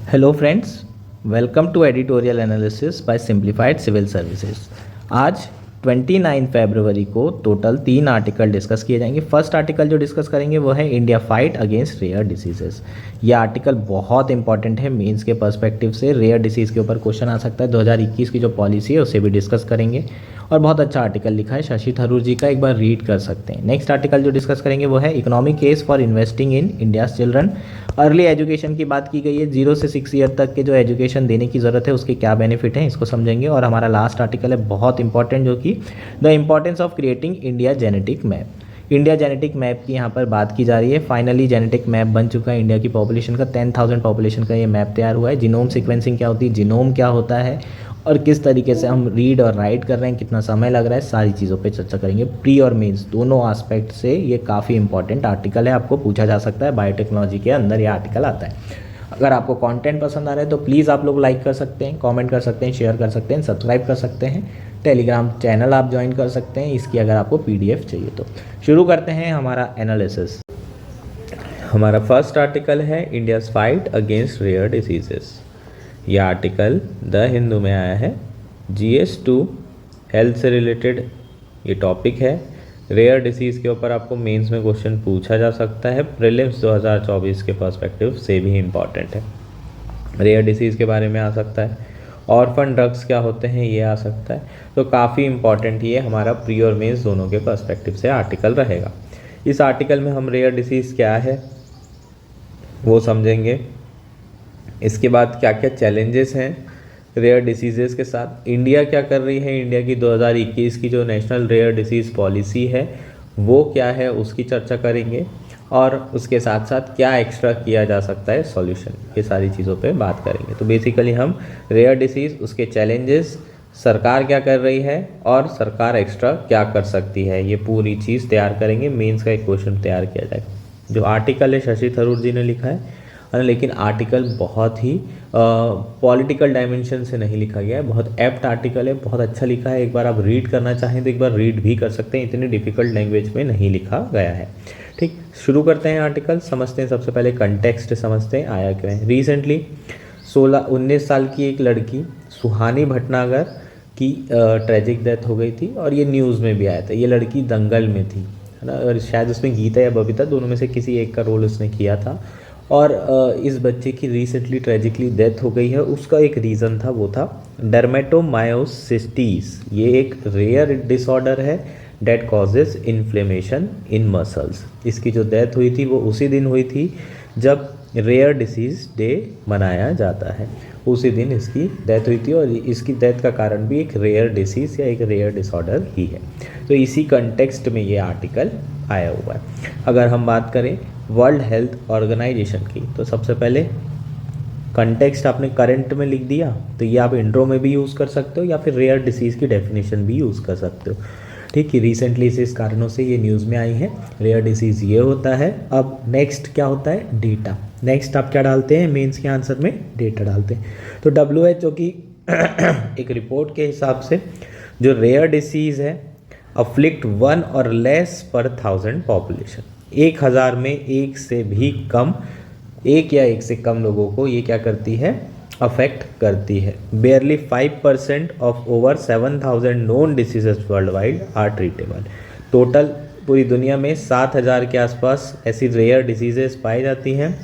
Hello friends, welcome to editorial analysis by simplified civil services. आज 29 फरवरी को total 3 article discuss किए जाएंगे। First article जो डिस्कस करेंगे वो है India fight against rare diseases. ये आर्टिकल बहुत इंपॉर्टेंट है मेंस के पर्सपेक्टिव से। रेयर डिसीज़ के ऊपर क्वेश्चन आ सकता है। 2021 की जो पॉलिसी है उसे भी डिस्कस करेंगे और बहुत अच्छा आर्टिकल लिखा है शशि थरूर जी का, एक बार रीड कर सकते हैं। नेक्स्ट आर्टिकल जो डिस्कस करेंगे वो है economic case for investing in India's children. Early education की बात की गई है, 0 से 6 ईयर तक के जो एजुकेशन देने की ज़रूरत है उसके क्या बेनिफिट हैं इसको समझेंगे। और हमारा लास्ट आर्टिकल है बहुत इंपॉर्टेंट, जो कि the importance of creating India genetic map. India genetic map की यहाँ पर बात की जा रही है। फाइनली जेनेटिक मैप बन चुका है इंडिया की पॉपुलेशन का। 10,000 पॉपुलेशन का ये मैप तैयार हुआ है। जीनोम सीक्वेंसिंग क्या होती है, जीनोम क्या होता है और किस तरीके से हम रीड और राइट कर रहे हैं, कितना समय लग रहा है, सारी चीज़ों पे चर्चा करेंगे। प्री और मेंस दोनों एस्पेक्ट से ये काफ़ी इंपॉर्टेंट आर्टिकल है, आपको पूछा जा सकता है। बायोटेक्नोलॉजी के अंदर ये आर्टिकल आता है। अगर आपको कंटेंट पसंद आ रहा है तो प्लीज़ आप लोग लाइक कर सकते हैं, कमेंट कर सकते हैं, शेयर कर सकते हैं, सब्सक्राइब कर सकते हैं। टेलीग्राम चैनल आप ज्वाइन कर सकते हैं इसकी, अगर आपको PDF चाहिए तो। शुरू करते हैं हमारा एनालिसिस। हमारा फर्स्ट आर्टिकल है India's fight against rare diseases. यह आर्टिकल द हिंदू में आया है। GS2 हेल्थ से रिलेटेड ये टॉपिक है। रेयर डिसीज़ के ऊपर आपको मेंस में क्वेश्चन पूछा जा सकता है। प्रीलिम्स 2024 के पर्सपेक्टिव से भी इम्पॉर्टेंट है। रेयर डिसीज़ के बारे में आ सकता है। ऑर्फन ड्रग्स क्या होते हैं ये आ सकता है। तो काफ़ी इम्पॉर्टेंट ये हमारा प्री और मेंस दोनों के पर्सपेक्टिव से आर्टिकल रहेगा। इस आर्टिकल में हम रेयर डिसीज़ क्या है वो समझेंगे। इसके बाद क्या क्या चैलेंजेस हैं रेयर डिसीज़ेस के साथ, इंडिया क्या कर रही है, इंडिया की 2021 की जो नेशनल रेयर डिसीज़ पॉलिसी है वो क्या है उसकी चर्चा करेंगे। और उसके साथ साथ क्या एक्स्ट्रा किया जा सकता है सॉल्यूशन, ये सारी चीज़ों पे बात करेंगे। तो बेसिकली हम रेयर डिसीज़, उसके चैलेंजेस, सरकार क्या कर रही है और सरकार एक्स्ट्रा क्या कर सकती है, ये पूरी चीज़ तैयार करेंगे। मेंस का एक क्वेश्चन तैयार किया जाएगा। जो आर्टिकल है शशि थरूर जी ने लिखा है, लेकिन आर्टिकल बहुत ही पॉलिटिकल डायमेंशन से नहीं लिखा गया है। बहुत एप्ट आर्टिकल है, बहुत अच्छा लिखा है। एक बार आप रीड करना चाहें तो एक बार रीड भी कर सकते हैं, इतनी डिफ़िकल्ट लैंग्वेज में नहीं लिखा गया है। ठीक, शुरू करते हैं आर्टिकल, समझते हैं। सबसे पहले कंटेक्स्ट समझते हैं, आया क्यों है। रिसेंटली 19 साल की एक लड़की सुहानी भटनागर की ट्रेजिक डेथ हो गई थी और ये न्यूज़ में भी आया था। ये लड़की दंगल में थी, है ना, और शायद उसमें गीता या बबीता दोनों में से किसी एक का रोल उसने किया था। और इस बच्चे की रिसेंटली ट्रेजिकली डेथ हो गई है। उसका एक रीज़न था, वो था डर्मेटोमायोसिस्टिस। ये एक रेयर डिसऑर्डर है that causes inflammation in muscles. इसकी जो डेथ हुई थी वो उसी दिन हुई थी जब रेयर डिसीज़ डे मनाया जाता है, उसी दिन इसकी डेथ हुई थी। और इसकी डेथ का कारण भी एक रेयर डिसीज़ या एक रेयर डिसऑर्डर ही है। तो इसी कंटेक्स्ट में ये आर्टिकल आया हुआ है। अगर हम बात करें वर्ल्ड हेल्थ ऑर्गेनाइजेशन की, तो सबसे पहले कंटेक्स्ट आपने करंट में लिख दिया, तो ये आप इंट्रो में भी यूज़ कर सकते हो या फिर रेयर डिसीज़ की डेफिनेशन भी यूज़ कर सकते हो। ठीक है, रिसेंटली इस कारणों से ये न्यूज़ में आई है। रेयर डिसीज़ ये होता है। अब नेक्स्ट क्या होता है, डेटा। नेक्स्ट आप क्या डालते हैं मेंस के आंसर में, डेटा डालते हैं। तो WHO की एक रिपोर्ट के हिसाब से जो रेयर डिसीज़ है अफ्लिक्ट 1 और लेस पर 1000 पॉपुलेशन। 1000 में एक से भी कम, एक या एक से कम लोगों को ये क्या करती है, अफेक्ट करती है। Barely 5% of over 7000 known diseases worldwide are treatable. Total पूरी दुनिया में 7000 के आसपास ऐसी रेयर डिसीजेस पाई जाती हैं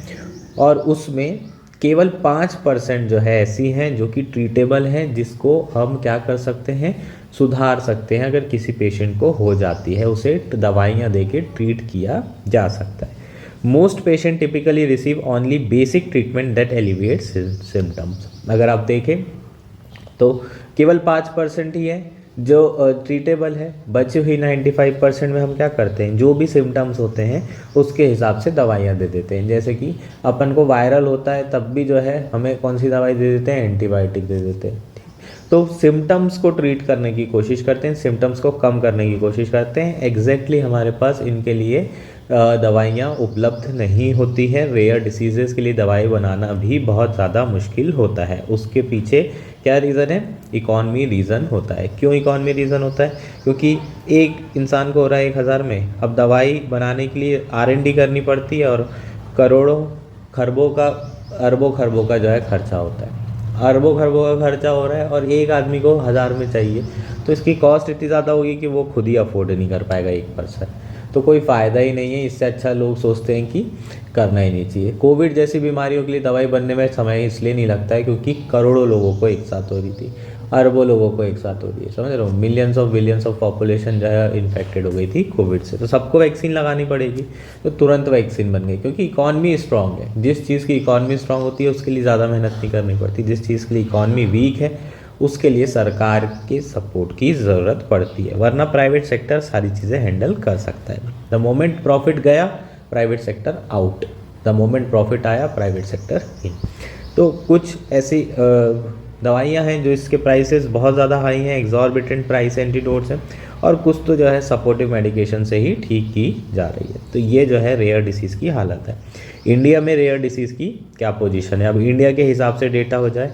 और उसमें केवल 5% जो है ऐसी हैं जो कि ट्रीटेबल हैं, जिसको हम क्या कर सकते हैं, सुधार सकते हैं। अगर किसी पेशेंट को हो जाती है उसे दवाइयाँ दे के ट्रीट किया जा सकता है। Most patient typically receive only basic treatment that alleviates symptoms. अगर आप देखें तो केवल 5% ही है जो ट्रीटेबल है। बची हुई 95% में हम क्या करते हैं, जो भी सिम्टम्स होते हैं उसके हिसाब से दवाइयाँ दे देते हैं। जैसे कि अपन को वायरल होता है तब भी जो है हमें कौन सी दवाई दे देते हैं, एंटीबायोटिक दे देते हैं। तो सिम्टम्स को ट्रीट करने की कोशिश करते हैं, सिम्टम्स को कम करने की कोशिश करते हैं। एग्जैक्टली हमारे पास इनके लिए दवाइयाँ उपलब्ध नहीं होती है। रेयर डिसीजेस के लिए दवाई बनाना भी बहुत ज़्यादा मुश्किल होता है। उसके पीछे क्या रीज़न है, इकॉनमी रीज़न होता है। क्यों इकॉनमी रीज़न होता है, क्योंकि एक इंसान को हो रहा है 1000 में, अब दवाई बनाने के लिए R&D करनी पड़ती है और करोड़ों खरबों का अरबों खरबों का जो है खर्चा होता है, अरबों खरबों का खर्चा हो रहा है और एक आदमी को 1000 में चाहिए, तो इसकी कॉस्ट इतनी ज़्यादा होगी कि वो खुद ही अफोर्ड नहीं कर पाएगा एक पर्सन। तो कोई फ़ायदा ही नहीं है, इससे अच्छा लोग सोचते हैं कि करना ही नहीं चाहिए। कोविड जैसी बीमारियों के लिए दवाई बनने में समय इसलिए नहीं लगता है क्योंकि करोड़ों लोगों को एक साथ हो रही थी, अरबों लोगों को एक साथ हो रही है, समझ रहे हो, millions of billions of population जो है इन्फेक्टेड हो गई थी कोविड से, तो सबको वैक्सीन लगानी पड़ेगी। तो तुरंत वैक्सीन बन गई क्योंकि इकॉनमी स्ट्रांग है। जिस चीज़ की इकॉनमी स्ट्रांग होती है उसके लिए ज़्यादा मेहनत नहीं करनी पड़ती, जिस चीज़ के लिए इकॉनमी वीक है उसके लिए सरकार के सपोर्ट की ज़रूरत पड़ती है, वरना प्राइवेट सेक्टर सारी चीज़ें हैंडल कर सकता है। द मोमेंट प्रॉफिट गया private sector out, the moment profit आया प्राइवेट सेक्टर इन। तो कुछ ऐसी दवाइयाँ हैं जो इसके प्राइसेस बहुत ज़्यादा हाई हैं, एग्जॉर्बिटेंट प्राइस एंटीडोट्स हैं, और कुछ तो जो है सपोर्टिव मेडिकेशन से ही ठीक की जा रही है। तो ये जो है रेयर डिसीज़ की हालत है। इंडिया में रेयर डिसीज़ की क्या पोजीशन है, अब इंडिया के हिसाब से डेटा हो जाए,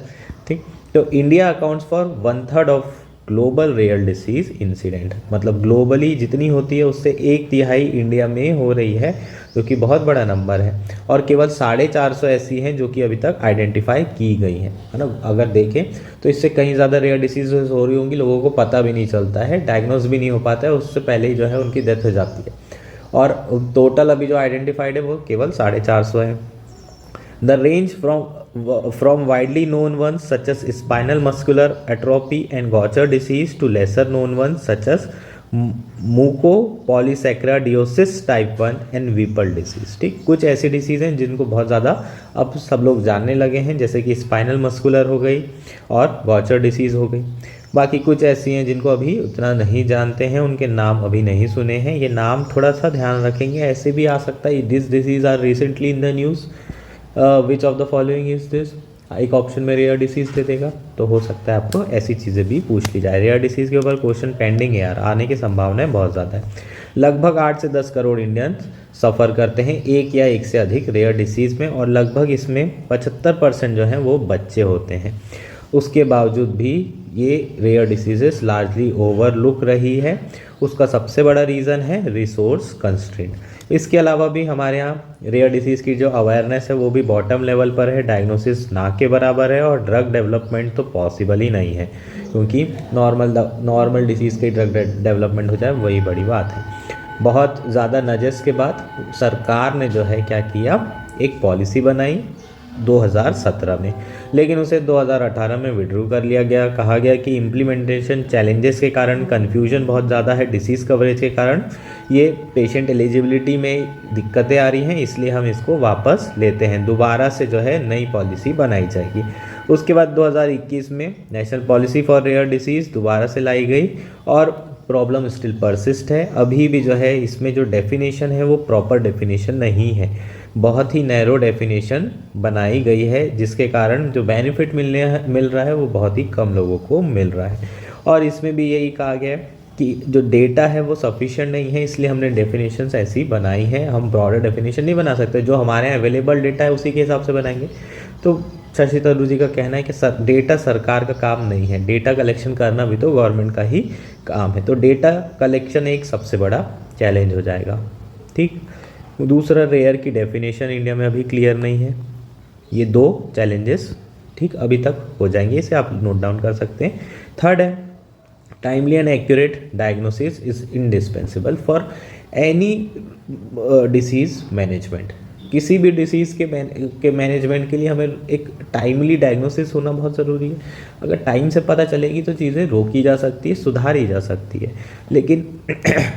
ठीक। तो India accounts for 1/3 of global rare disease incident, मतलब ग्लोबली जितनी होती है उससे 1/3 इंडिया में हो रही है, जो कि बहुत बड़ा नंबर है। और केवल 450 ऐसी हैं जो कि अभी तक आइडेंटिफाई की गई हैं, है ना। अगर देखें तो इससे कहीं ज़्यादा रेयर डिसीज़ हो रही होंगी, लोगों को पता भी नहीं चलता है, डायग्नोज भी नहीं हो पाता है, उससे पहले ही जो है उनकी डेथ हो जाती है। और टोटल अभी जो आइडेंटिफाइड है वो केवल 450 है। The range from widely known ones such as spinal muscular atrophy and Gaucher disease to lesser known ones such as mucopolysaccharidiosis type 1 and Whipple disease, ठीक। कुछ ऐसी डिसीज़ हैं जिनको बहुत ज़्यादा अब सब लोग जानने लगे हैं, जैसे कि स्पाइनल मस्कुलर हो गई और गॉचर डिसीज़ हो गई। बाकी कुछ ऐसी हैं जिनको अभी उतना नहीं जानते हैं, उनके नाम अभी नहीं सुने हैं, ये नाम थोड़ा सा ध्यान रखेंगे। ऐसे भी आ सकता है this disease are recently in the news, which of the following is this, एक ऑप्शन में रेयर डिसीज़ दे देगा, तो हो सकता है आपको ऐसी चीज़ें भी पूछ ली जाए। रेयर डिसीज़ के ऊपर क्वेश्चन पेंडिंग है यार, आने की संभावनाएं बहुत ज़्यादा है। लगभग 8 से 10 करोड़ इंडियंस सफ़र करते हैं एक या एक से अधिक रेयर डिसीज़ में, और लगभग इसमें 75% जो हैं वो बच्चे होते हैं। उसके बावजूद भी ये रेयर डिसीजेस लार्जली ओवरलुक रही है। उसका सबसे बड़ा रीज़न है रिसोर्स कंस्ट्रेंट। इसके अलावा भी हमारे यहाँ रेयर डिसीज़ की जो अवेयरनेस है वो भी बॉटम लेवल पर है, डायग्नोसिस ना के बराबर है, और ड्रग डेवलपमेंट तो पॉसिबल ही नहीं है, क्योंकि नॉर्मल डिसीज़ की ड्रग डेवलपमेंट हो जाए वही बड़ी बात है। बहुत ज़्यादा नजस के बाद सरकार ने जो है क्या किया, एक पॉलिसी बनाई 2017 में, लेकिन उसे 2018 में विड्रू कर लिया गया। कहा गया कि इम्प्लीमेंटेशन चैलेंजेस के कारण, कन्फ्यूजन बहुत ज़्यादा है डिसीज़ कवरेज के कारण, ये पेशेंट एलिजिबिलिटी में दिक्कतें आ रही हैं, इसलिए हम इसको वापस लेते हैं, दोबारा से जो है नई पॉलिसी बनाई जाएगी। उसके बाद 2021 में national policy for rare disease दोबारा से लाई गई, और प्रॉब्लम स्टिल परसिस्ट है। अभी भी जो है इसमें जो डेफिनेशन है वो प्रॉपर डेफिनेशन नहीं है, बहुत ही नैरो डेफिनेशन बनाई गई है, जिसके कारण जो बेनिफिट मिल रहा है वो बहुत ही कम लोगों को मिल रहा है। और इसमें भी यही कहा गया है कि जो डेटा है वो सफिशिएंट नहीं है, इसलिए हमने डेफिनेशंस ऐसी बनाई हैं। हम ब्रॉडर डेफिनेशन नहीं बना सकते, जो हमारे यहाँ अवेलेबल डेटा है उसी के हिसाब से बनाएंगे। तो शशि थरूर जी का कहना है कि डेटा सरकार का काम नहीं है, डेटा कलेक्शन करना भी तो गवर्नमेंट का ही काम है। तो डेटा कलेक्शन एक सबसे बड़ा चैलेंज हो जाएगा, ठीक। दूसरा, रेयर की डेफिनेशन इंडिया में अभी क्लियर नहीं है। ये 2 चैलेंजेस, ठीक, अभी तक हो जाएंगे, इसे आप नोट डाउन कर सकते हैं। थर्ड है, timely and accurate diagnosis is indispensable for any disease management. किसी भी डिसीज़ के मैनेजमेंट के लिए हमें एक टाइमली डायग्नोसिस होना बहुत ज़रूरी है। अगर टाइम से पता चलेगी तो चीज़ें रोकी जा सकती है, सुधारी जा सकती है। लेकिन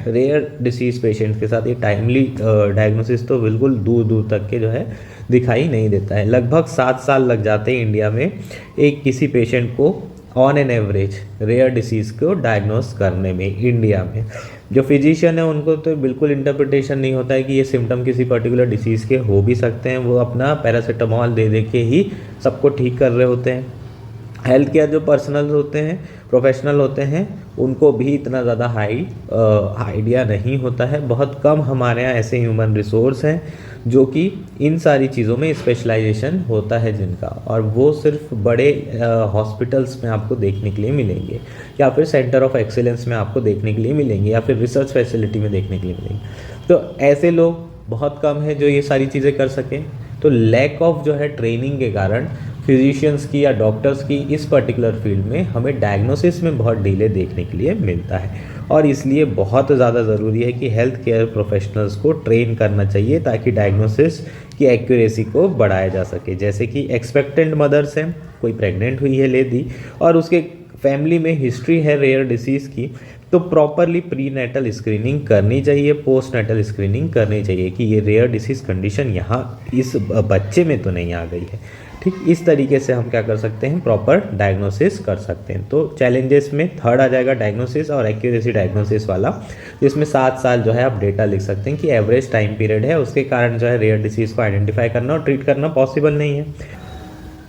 रेयर डिसीज़ पेशेंट्स के साथ ये टाइमली डायग्नोसिस तो बिल्कुल दूर दूर तक के जो है दिखाई नहीं देता है। लगभग 7 साल लग जाते हैं इंडिया में एक किसी पेशेंट को on an average rare disease को डायग्नोस करने में। इंडिया में जो फिजिशियन है उनको तो बिल्कुल इंटरप्रिटेशन नहीं होता है कि ये सिम्टम किसी पर्टिकुलर डिसीज़ के हो भी सकते हैं, वो अपना पैरासीटामॉल दे दे के ही सबको ठीक कर रहे होते हैं। हेल्थ केयर जो पर्सनल होते हैं, प्रोफेशनल होते हैं, उनको भी इतना ज़्यादा हाई आइडिया नहीं होता है। बहुत कम हमारे यहाँ ऐसे ह्यूमन रिसोर्स हैं जो कि इन सारी चीज़ों में स्पेशलाइजेशन होता है जिनका, और वो सिर्फ बड़े हॉस्पिटल्स में आपको देखने के लिए मिलेंगे, या फिर सेंटर ऑफ एक्सीलेंस में आपको देखने के लिए मिलेंगे, या फिर रिसर्च फैसिलिटी में देखने के लिए मिलेंगे। तो ऐसे लोग बहुत कम हैं जो ये सारी चीज़ें कर सकें। तो लैक ऑफ जो है ट्रेनिंग के कारण फिजिशियंस की या डॉक्टर्स की इस पर्टिकुलर फील्ड में हमें डायग्नोसिस में बहुत डिले देखने के लिए मिलता है, और इसलिए बहुत ज़्यादा ज़रूरी है कि हेल्थ केयर प्रोफेशनल्स को ट्रेन करना चाहिए ताकि डायग्नोसिस की एक्यूरेसी को बढ़ाया जा सके। जैसे कि एक्सपेक्टेंट मदर्स हैं, कोई प्रेग्नेंट हुई है लेडी और उसके फैमिली में हिस्ट्री है रेयर डिसीज़ की, तो प्रॉपरली प्री नेटल स्क्रीनिंग करनी चाहिए, पोस्ट नेटल स्क्रीनिंग करनी चाहिए कि ये रेयर डिसीज़ कंडीशन यहाँ इस बच्चे में तो नहीं आ गई है। ठीक इस तरीके से हम क्या कर सकते हैं, प्रॉपर डायग्नोसिस कर सकते हैं। तो चैलेंजेस में थर्ड आ जाएगा डायग्नोसिस और एक्यूरेसी डायग्नोसिस वाला, जिसमें 7 साल जो है आप डेटा लिख सकते हैं कि एवरेज टाइम पीरियड है, उसके कारण जो है रेयर डिसीज़ को आइडेंटिफाई करना और ट्रीट करना पॉसिबल नहीं है।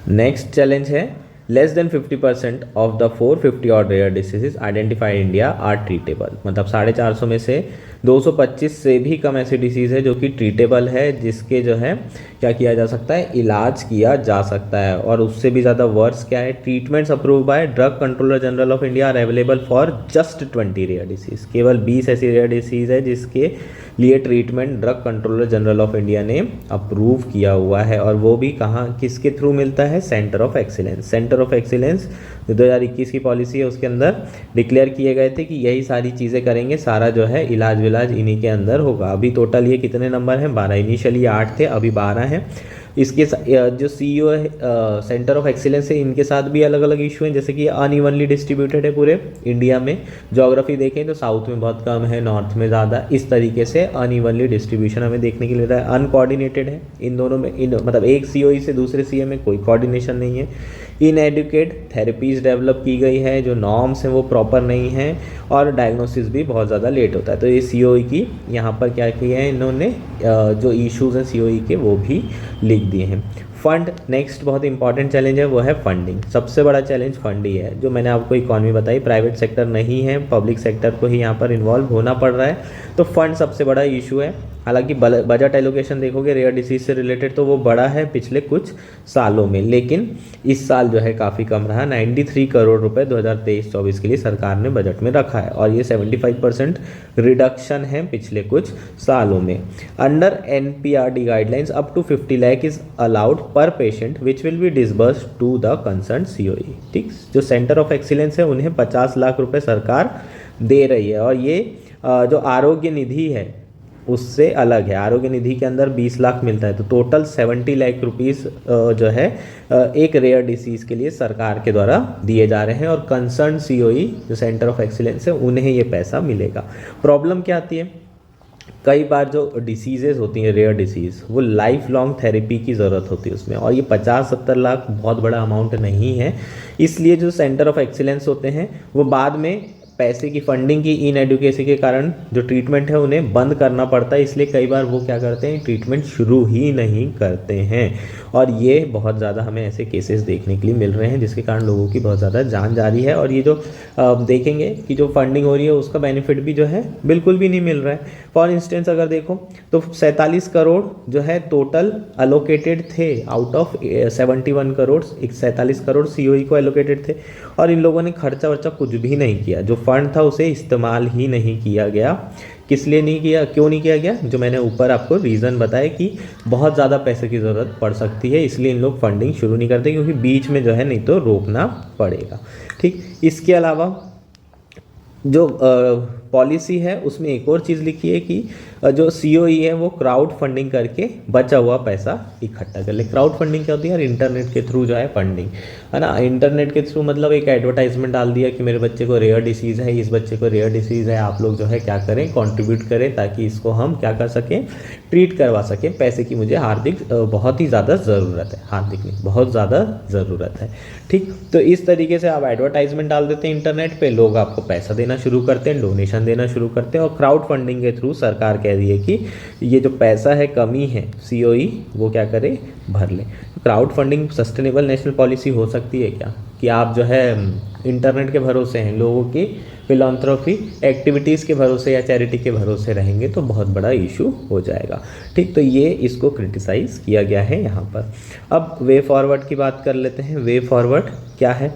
नेक्स्ट चैलेंज है लेस देन 50% ऑफ द 450 और rare diseases identified India are treatable. मतलब 450 में से 225 से भी कम ऐसी डिसीज़ है जो कि ट्रीटेबल है, जिसके जो है क्या किया जा सकता है, इलाज किया जा सकता है। और उससे भी ज़्यादा वर्स क्या है, treatments approve by drug controller general of India are available for just 20 rare disease. केवल 20 ऐसी रेयर डिसीज़ है जिसके लिए treatment drug controller general of India ने अप्रूव किया हुआ है, और वो भी कहाँ, किसके थ्रू मिलता है, centre of excellence. Centre of excellence जो 2021 की पॉलिसी है उसके अंदर डिक्लेयर किए गए थे कि यही सारी चीज़ें करेंगे, सारा जो है इलाज विलाज इन्हीं के अंदर होगा। अभी टोटल ये कितने नंबर हैं, 12। इनिशियली 8 थे, अभी 12 हैं। इसके जो CEO है सेंटर ऑफ एक्सीलेंस है, इनके साथ भी अलग अलग इशू हैं, जैसे कि अनइवनली डिस्ट्रीब्यूटेड है पूरे इंडिया में। ज्योग्राफी देखें तो साउथ में बहुत कम है, नॉर्थ में ज़्यादा, इस तरीके से अनइवनली डिस्ट्रीब्यूशन हमें देखने के लिए मिल रहा है। अनकोऑर्डिनेटेड है इन दोनों में, मतलब एक COE से दूसरे CA में कोई कोऑर्डिनेशन नहीं है। इनएडुकेट थेरेपीज़ डेवलप की गई है, जो नॉर्म्स हैं वो प्रॉपर नहीं हैं, और डायग्नोसिस भी बहुत ज़्यादा लेट होता है। तो ये COE की यहाँ पर क्या किया है इन्होंने, जो इश्यूज़ हैं COE के वो भी लिख दिए हैं। फंड नेक्स्ट बहुत इंपॉर्टेंट चैलेंज है, वो है फंडिंग। सबसे बड़ा चैलेंज फंड ही है। जो मैंने आपको इकॉनमी बताई, प्राइवेट सेक्टर नहीं है, पब्लिक सेक्टर को ही यहाँ पर इन्वॉल्व होना पड़ रहा है, तो फंड सबसे बड़ा इशू है। हालांकि बजट एलोकेशन देखोगे रेयर डिसीज से रिलेटेड तो वो बड़ा है पिछले कुछ सालों में, लेकिन इस साल जो है काफ़ी कम रहा। 93 करोड़ रुपए 2023-24 के लिए सरकार ने बजट में रखा है, और ये 75% रिडक्शन है पिछले कुछ सालों में। Under NPRD guidelines up to 50 lakh is allowed per patient which will be disburse to the concern COE। ठीक, जो सेंटर ऑफ एक्सीलेंस है उन्हें 50 लाख रुपए सरकार दे रही है, और ये जो आरोग्य निधि है उससे अलग है। आरोग्य निधि के अंदर 20 लाख मिलता है, तो टोटल 70 लाख रुपीज़ जो है एक रेयर डिसीज़ के लिए सरकार के द्वारा दिए जा रहे हैं, और कंसर्न COE जो सेंटर ऑफ एक्सीलेंस है उन्हें ये पैसा मिलेगा। प्रॉब्लम क्या आती है, कई बार जो डिसीजेज़ होती हैं रेयर डिसीज़, वो लाइफ लॉन्ग थेरेपी की ज़रूरत होती है उसमें, और ये 50-70 लाख बहुत बड़ा अमाउंट नहीं है। इसलिए जो सेंटर ऑफ एक्सीलेंस होते हैं वो बाद में पैसे की फंडिंग की इनएडुकेसी के कारण जो ट्रीटमेंट है उन्हें बंद करना पड़ता है, इसलिए कई बार वो क्या करते हैं, ट्रीटमेंट शुरू ही नहीं करते हैं, और ये बहुत ज़्यादा हमें ऐसे केसेस देखने के लिए मिल रहे हैं, जिसके कारण लोगों की बहुत ज़्यादा जान जा रही है। और ये जो देखेंगे कि जो फंडिंग हो रही है उसका बेनिफिट भी जो है बिल्कुल भी नहीं मिल रहा है। फॉर इंस्टेंस अगर देखो तो 47 करोड़ जो है टोटल अलोकेटेड थे out of 71 crore, 47 crore COE को एलोकेटेड थे, और इन लोगों ने खर्चा वर्चा कुछ भी नहीं किया। जो फंड था उसे इस्तेमाल ही नहीं किया गया। किस लिए नहीं किया, क्यों नहीं किया गया, जो मैंने ऊपर आपको रीज़न बताया कि बहुत ज़्यादा पैसे की ज़रूरत पड़ सकती है, इसलिए इन लोग फंडिंग शुरू नहीं करते, क्योंकि बीच में जो है नहीं तो रोकना पड़ेगा। ठीक, इसके अलावा जो पॉलिसी है उसमें एक और चीज़ लिखी है कि जो COE है वो क्राउड फंडिंग करके बचा हुआ पैसा इकट्ठा कर ले। क्राउड फंडिंग क्या होती है यार, इंटरनेट के थ्रू जो है फंडिंग, है ना। इंटरनेट के थ्रू मतलब एक एडवर्टाइजमेंट डाल दिया कि मेरे बच्चे को रेयर डिसीज़ है, इस बच्चे को रेयर डिसीज़ है, आप लोग जो है क्या करें, कंट्रीब्यूट करें ताकि इसको हम क्या कर सकें, ट्रीट करवा सकें। पैसे की मुझे हार्दिक बहुत ही ज़्यादा ज़रूरत है, हार्दिक नहीं बहुत ज़्यादा ज़रूरत है। ठीक, तो इस तरीके से आप एडवर्टाइजमेंट डाल देते हैं इंटरनेट पे, लोग आपको पैसा देना शुरू करते हैं, डोनेशन देना शुरू करते हैं, और क्राउड फंडिंग के थ्रू सरकार कह रही है कि ये जो पैसा है कमी है COE वो क्या करे, भर ले। Crowd funding sustainable national policy हो सकती है क्या, कि आप जो है इंटरनेट के भरोसे हैं, लोगों की फिलॉन्थ्रोपी एक्टिविटीज़ के भरोसे या चैरिटी के भरोसे रहेंगे तो बहुत बड़ा इशू हो जाएगा। ठीक, तो ये इसको क्रिटिसाइज़ किया गया है यहाँ पर। अब वे फॉरवर्ड की बात कर लेते हैं। वे फॉरवर्ड क्या है,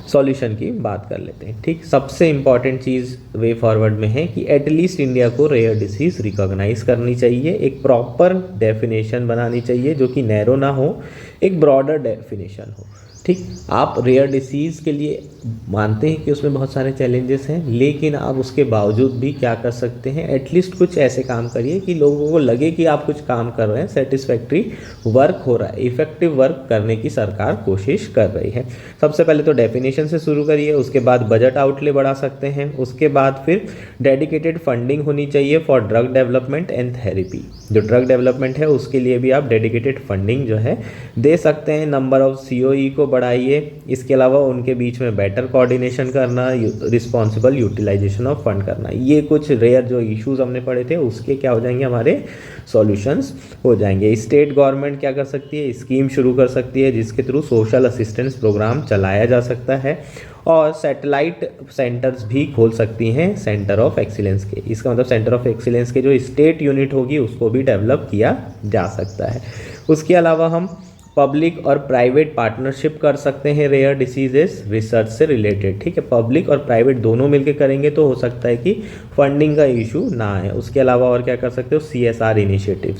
सॉल्यूशन की बात कर लेते हैं। ठीक, सबसे इम्पॉर्टेंट चीज़ वे फॉरवर्ड में है कि एटलीस्ट इंडिया को रेयर डिसीज़ रिकॉग्नाइज करनी चाहिए, एक प्रॉपर डेफिनेशन बनानी चाहिए जो कि नैरो ना हो, एक ब्रॉडर डेफिनेशन हो। ठीक, आप रेयर डिसीज़ के लिए मानते हैं कि उसमें बहुत सारे चैलेंजेस हैं, लेकिन आप उसके बावजूद भी क्या कर सकते हैं, एटलीस्ट कुछ ऐसे काम करिए कि लोगों को लगे कि आप कुछ काम कर रहे हैं, सेटिस्फैक्ट्री वर्क हो रहा है, इफेक्टिव वर्क करने की सरकार कोशिश कर रही है। सबसे पहले तो डेफिनेशन से शुरू करिए, उसके बाद बजट आउटले बढ़ा सकते हैं, उसके बाद फिर डेडिकेटेड फंडिंग होनी चाहिए for drug development and therapy. जो ड्रग डेवलपमेंट है उसके लिए भी आप डेडिकेटेड फंडिंग जो है दे सकते हैं। नंबर ऑफ COE को बढ़ाइए, इसके अलावा उनके बीच में बेटर कोऑर्डिनेशन करना, रिस्पॉन्सिबल यूटिलाइजेशन ऑफ फंड करना, ये कुछ रेयर जो इश्यूज हमने पढ़े थे उसके क्या हो जाएंगे, हमारे सॉल्यूशंस हो जाएंगे। स्टेट गवर्नमेंट क्या कर सकती है, स्कीम शुरू कर सकती है जिसके थ्रू सोशल असिस्टेंस प्रोग्राम चलाया जा सकता है, और सैटेलाइट सेंटर्स भी खोल सकती हैं सेंटर ऑफ एक्सीलेंस के। इसका मतलब सेंटर ऑफ एक्सीलेंस के जो स्टेट यूनिट होगी उसको भी डेवलप किया जा सकता है। उसके अलावा हम पब्लिक और प्राइवेट पार्टनरशिप कर सकते हैं रेयर डिसीजेस रिसर्च से रिलेटेड। ठीक है, पब्लिक और प्राइवेट दोनों मिलकर करेंगे तो हो सकता है कि फंडिंग का इशू ना आए। उसके अलावा और क्या कर सकते हो, CSR इनिशिएटिव।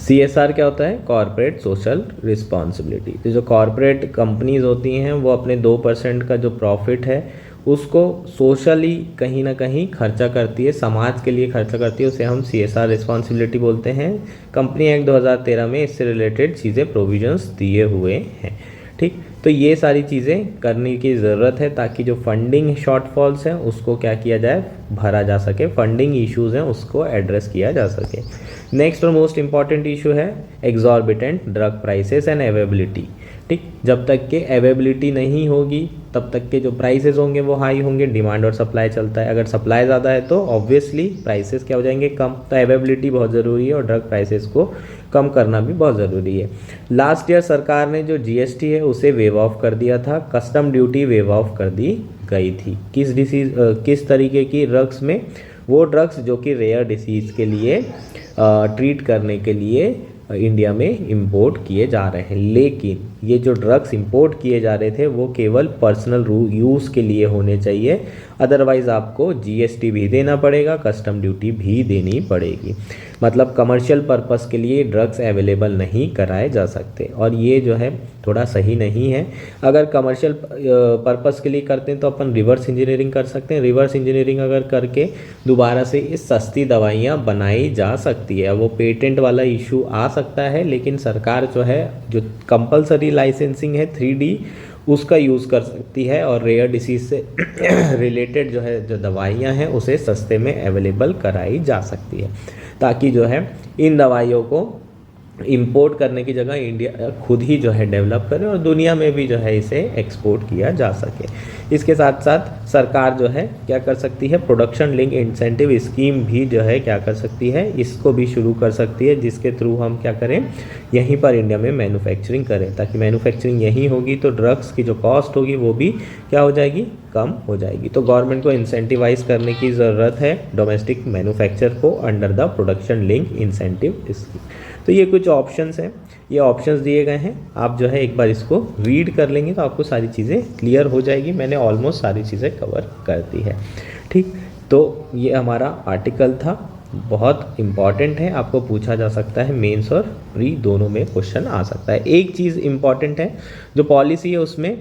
CSR क्या होता है, कॉर्पोरेट सोशल रिस्पॉन्सिबिलिटी। तो जो कॉर्पोरेट कंपनीज होती हैं वो अपने 2% का जो प्रॉफिट है उसको सोशली कहीं ना कहीं खर्चा करती है, समाज के लिए खर्चा करती है, उसे हम CSR रिस्पॉन्सिबिलिटी बोलते हैं। कंपनी एक्ट 2013 में इससे रिलेटेड चीज़ें प्रोविजंस दिए हुए हैं। ठीक, तो ये सारी चीज़ें करने की ज़रूरत है ताकि जो फंडिंग शॉर्टफॉल्स हैं उसको क्या किया जाए, भरा जा सके, फंडिंग इश्यूज़ हैं उसको एड्रेस किया जा सके। नेक्स्ट और मोस्ट इंपॉर्टेंट इशू है exorbitant drug prices and availability. ठीक, जब तक के अवेलेबिलिटी नहीं होगी तब तक के जो प्राइसेस होंगे वो हाई होंगे। डिमांड और सप्लाई चलता है, अगर सप्लाई ज़्यादा है तो ऑब्वियसली प्राइसेस क्या हो जाएंगे, कम। तो अवेलेबिलिटी बहुत ज़रूरी है और ड्रग प्राइसेस को कम करना भी बहुत ज़रूरी है। लास्ट ईयर सरकार ने जो GST है उसे वेव ऑफ कर दिया था, कस्टम ड्यूटी वेव ऑफ कर दी गई थी। किस तरीके की ड्रग्स में, वो ड्रग्स जो कि रेयर डिसीज़ के लिए ट्रीट करने के लिए इंडिया में इंपोर्ट किए जा रहे हैं। लेकिन ये जो ड्रग्स इंपोर्ट किए जा रहे थे वो केवल पर्सनल यूज़ के लिए होने चाहिए, अदरवाइज़ आपको GST भी देना पड़ेगा, कस्टम ड्यूटी भी देनी पड़ेगी। मतलब कमर्शियल पर्पस के लिए ड्रग्स अवेलेबल नहीं कराए जा सकते, और ये जो है थोड़ा सही नहीं है। अगर कमर्शियल पर्पस के लिए करते हैं तो अपन रिवर्स इंजीनियरिंग कर सकते हैं। रिवर्स इंजीनियरिंग अगर करके दोबारा से इस सस्ती दवाइयाँ बनाई जा सकती है। वो पेटेंट वाला इशू आ सकता है, लेकिन सरकार जो है जो कंपलसरी लाइसेंसिंग है 3D उसका यूज़ कर सकती है, और रेयर डिसीज़ से रिलेटेड जो है जो दवाइयाँ हैं उसे सस्ते में अवेलेबल कराई जा सकती है, ताकि जो है इन दवाइयों को इंपोर्ट करने की जगह इंडिया खुद ही जो है डेवलप करे और दुनिया में भी जो है इसे एक्सपोर्ट किया जा सके। इसके साथ साथ सरकार जो है क्या कर सकती है, प्रोडक्शन लिंक इंसेंटिव स्कीम भी जो है क्या कर सकती है, इसको भी शुरू कर सकती है, जिसके थ्रू हम क्या करें, यहीं पर इंडिया में मैन्युफैक्चरिंग करें। ताकि मैन्युफैक्चरिंग यहीं होगी तो ड्रग्स की जो कॉस्ट होगी वो भी क्या हो जाएगी, कम हो जाएगी। तो गवर्नमेंट को इंसेंटिवाइज करने की ज़रूरत है डोमेस्टिक मैन्युफैक्चर को under the production link incentive scheme. तो ये कुछ ऑप्शंस हैं, ये ऑप्शंस दिए गए हैं, आप जो है एक बार इसको रीड कर लेंगे तो आपको सारी चीज़ें क्लियर हो जाएगी। मैंने ऑलमोस्ट सारी चीज़ें कवर कर दी है। ठीक, तो ये हमारा आर्टिकल था, बहुत इम्पॉर्टेंट है, आपको पूछा जा सकता है, मेंस और प्री दोनों में क्वेश्चन आ सकता है। एक चीज़ इम्पॉर्टेंट है, जो पॉलिसी है उसमें